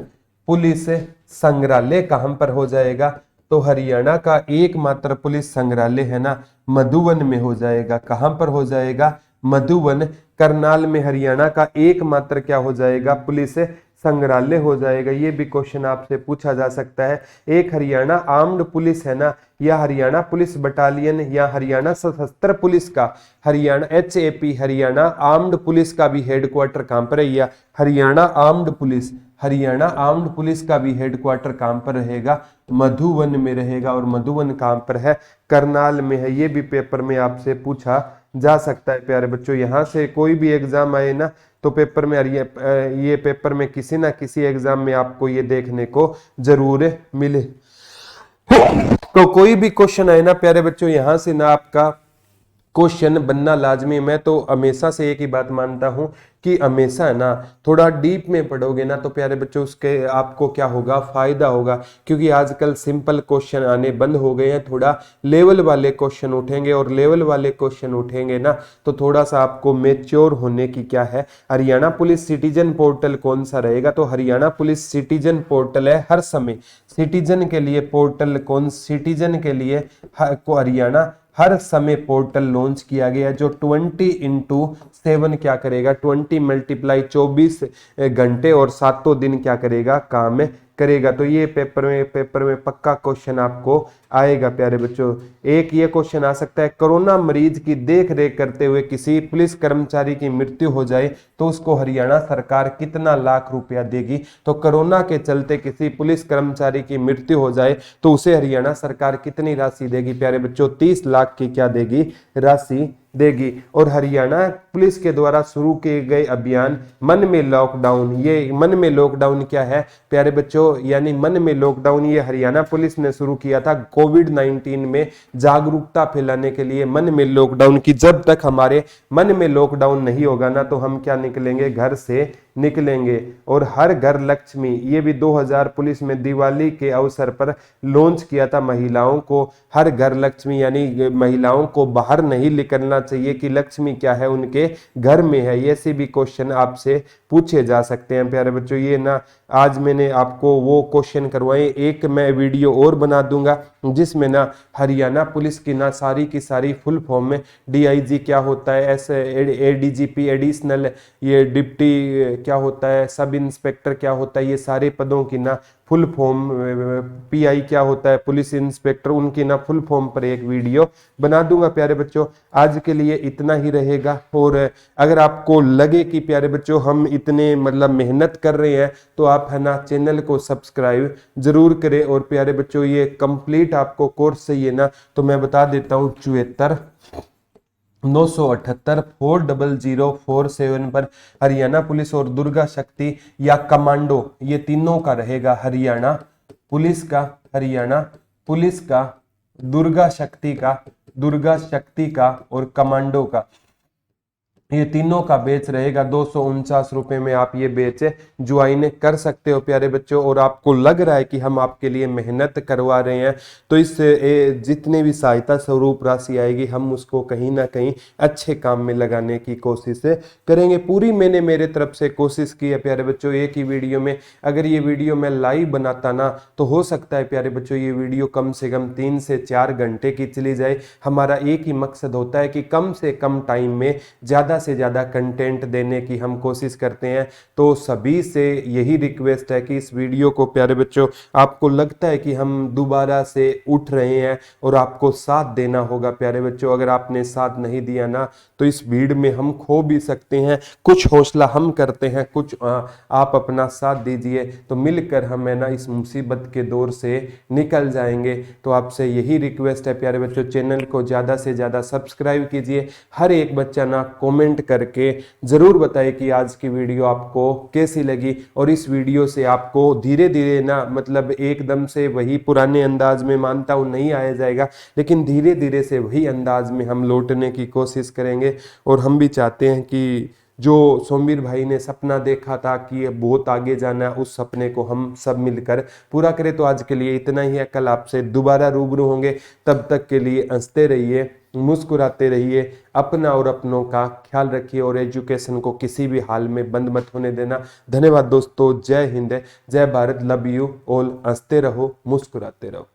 पुलिस संग्रहालय कहां पर हो जाएगा? तो हरियाणा का एकमात्र पुलिस संग्रहालय है ना मधुबन में हो जाएगा। कहां पर हो जाएगा? मधुबन, करनाल में हरियाणा का एकमात्र क्या हो जाएगा? पुलिस संग्रहालय हो जाएगा। ये भी क्वेश्चन आपसे पूछा जा सकता है। एक हरियाणा आर्म्ड पुलिस है ना, या हरियाणा पुलिस बटालियन या हरियाणा सशस्त्र पुलिस का, Haryana HAP Haryana armed police का भी हेडक्वार्टर कहां पर है? या Haryana armed police, Haryana armed police का भी हेडक्वार्टर कहां पर रहेगा? मधुबन में रहेगा। और मधुबन कहां पर है? करनाल में है। ये भी पेपर में आपसे पूछा जा सकता है प्यारे बच्चों। यहाँ से कोई भी एग्जाम आए ना तो पेपर में ये पेपर में किसी ना किसी एग्जाम में आपको ये देखने को जरूर मिले। तो कोई भी क्वेश्चन आए ना प्यारे बच्चों, यहां से ना आपका क्वेश्चन बनना लाजमी। मैं तो हमेशा से एक ही बात मानता हूं कि हमेशा है ना थोड़ा डीप में पढ़ोगे ना तो प्यारे बच्चों उसके आपको क्या होगा? फायदा होगा। क्योंकि आजकल सिंपल क्वेश्चन आने बंद हो गए हैं, थोड़ा लेवल वाले क्वेश्चन उठेंगे। और लेवल वाले क्वेश्चन उठेंगे ना तो थोड़ा सा आपको मेच्योर होने की क्या है। हरियाणा पुलिस सिटीजन पोर्टल कौन सा रहेगा? तो हरियाणा पुलिस सिटीजन पोर्टल है हर समय। सिटीजन के लिए पोर्टल कौन? सिटीजन के लिए हरियाणा हर समय पोर्टल लॉन्च किया गया जो 20x7 क्या करेगा? 20 × 24 घंटे और 7 दिन क्या करेगा? काम करेगा। तो ये पेपर में पक्का क्वेश्चन आपको आएगा प्यारे बच्चों। एक ये क्वेश्चन आ सकता है, कोरोना मरीज की देख रेख करते हुए किसी पुलिस कर्मचारी की मृत्यु हो जाए तो उसको हरियाणा सरकार कितना लाख रुपया देगी? तो कोरोना के चलते किसी पुलिस कर्मचारी की मृत्यु हो जाए तो उसे हरियाणा सरकार कितनी राशि देगी प्यारे बच्चों? 30 लाख की क्या देगी? राशि देगी। और हरियाणा पुलिस के द्वारा शुरू किए गए अभियान मन में लॉकडाउन, ये मन में लॉकडाउन क्या है प्यारे बच्चों? यानी मन में लॉकडाउन ये हरियाणा पुलिस ने शुरू किया था कोविड-19 में जागरूकता फैलाने के लिए। मन में लॉकडाउन की जब तक हमारे मन में लॉकडाउन नहीं होगा ना तो हम क्या निकलेंगे? घर से निकलेंगे। और हर घर लक्ष्मी, ये भी 2000 पुलिस में दिवाली के अवसर पर लॉन्च किया था। महिलाओं को हर घर लक्ष्मी, यानी महिलाओं को बाहर नहीं निकलना चाहिए कि लक्ष्मी क्या है? उनके घर में है। ये से भी क्वेश्चन आपसे पूछे जा सकते हैं प्यारे बच्चों। ये ना आज मैंने आपको वो क्वेश्चन करवाए, एक मैं वीडियो और बना दूंगा जिसमें ना हरियाणा पुलिस की ना सारी की सारी फुल फॉर्म में DIG क्या होता है, ADGP एडिशनल, ये डिप्टी क्या होता है, सब इंस्पेक्टर क्या होता है, ये सारे पदों की ना फुल फॉर्म पीआई क्या होता है, पुलिस इंस्पेक्टर, उनकी ना फुल फॉर्म पर एक वीडियो बना दूंगा प्यारे बच्चों। आज के लिए इतना ही रहेगा। और अगर आपको लगे कि प्यारे बच्चों हम इतने मतलब मेहनत कर रहे हैं तो आप है ना चैनल को सब्सक्राइब जरूर करें। और प्यारे बच्चों ये कंप्लीट आपको कोर्स चाहिए ना तो मैं बता देता हूँ 74 978 40047 पर हरियाणा पुलिस और दुर्गा शक्ति या कमांडो ये तीनों का रहेगा, हरियाणा पुलिस का, हरियाणा पुलिस का, दुर्गा शक्ति का और कमांडो का, ये तीनों का बैच रहेगा। 249 रुपए में आप ये बैच ज्वाइन कर सकते हो प्यारे बच्चों। और आपको लग रहा है कि हम आपके लिए मेहनत करवा रहे हैं तो इस जितने भी सहायता स्वरूप राशि आएगी हम उसको कहीं ना कहीं अच्छे काम में लगाने की कोशिश करेंगे। पूरी मैंने मेरे तरफ से कोशिश की है प्यारे बच्चों एक ही वीडियो में। अगर ये वीडियो मैं लाइव बनाता ना तो हो सकता है प्यारे बच्चों ये वीडियो कम से कम 3 से 4 घंटे की चली जाए। हमारा एक ही मकसद होता है कि कम से कम टाइम में ज़्यादा से ज़्यादा कंटेंट देने की हम कोशिश करते हैं। तो सभी से यही रिक्वेस्ट है कि इस वीडियो को प्यारे बच्चों आपको लगता है कि हम दोबारा से उठ रहे हैं और आपको साथ देना होगा प्यारे बच्चों। अगर आपने साथ नहीं दिया ना तो इस भीड़ में हम खो भी सकते हैं। कुछ हौसला हम करते हैं, कुछ आप अपना साथ दीजिए तो मिलकर हम है ना इस मुसीबत के दौर से निकल जाएंगे। तो आपसे यही रिक्वेस्ट है प्यारे बच्चों, चैनल को ज़्यादा से ज़्यादा सब्सक्राइब कीजिए। हर एक बच्चा ना कमेंट करके जरूर बताएं कि आज की वीडियो आपको कैसी लगी। और इस वीडियो से आपको धीरे धीरे ना मतलब एकदम से वही पुराने अंदाज में मानता हूं नहीं आया जाएगा, लेकिन धीरे धीरे से वही अंदाज में हम लौटने की कोशिश करेंगे। और हम भी चाहते हैं कि जो सोमवीर भाई ने सपना देखा था कि बहुत आगे जाना है, उस सपने को हम सब मिलकर पूरा करें। तो आज के लिए इतना ही है, कल आपसे दोबारा रूबरू होंगे। तब तक के लिए हंसते रहिए, मुस्कुराते रहिए, अपना और अपनों का ख्याल रखिए और एजुकेशन को किसी भी हाल में बंद मत होने देना। धन्यवाद दोस्तों, जय हिंद, जय भारत, लव यू ऑल। हंसते रहो, मुस्कुराते रहो।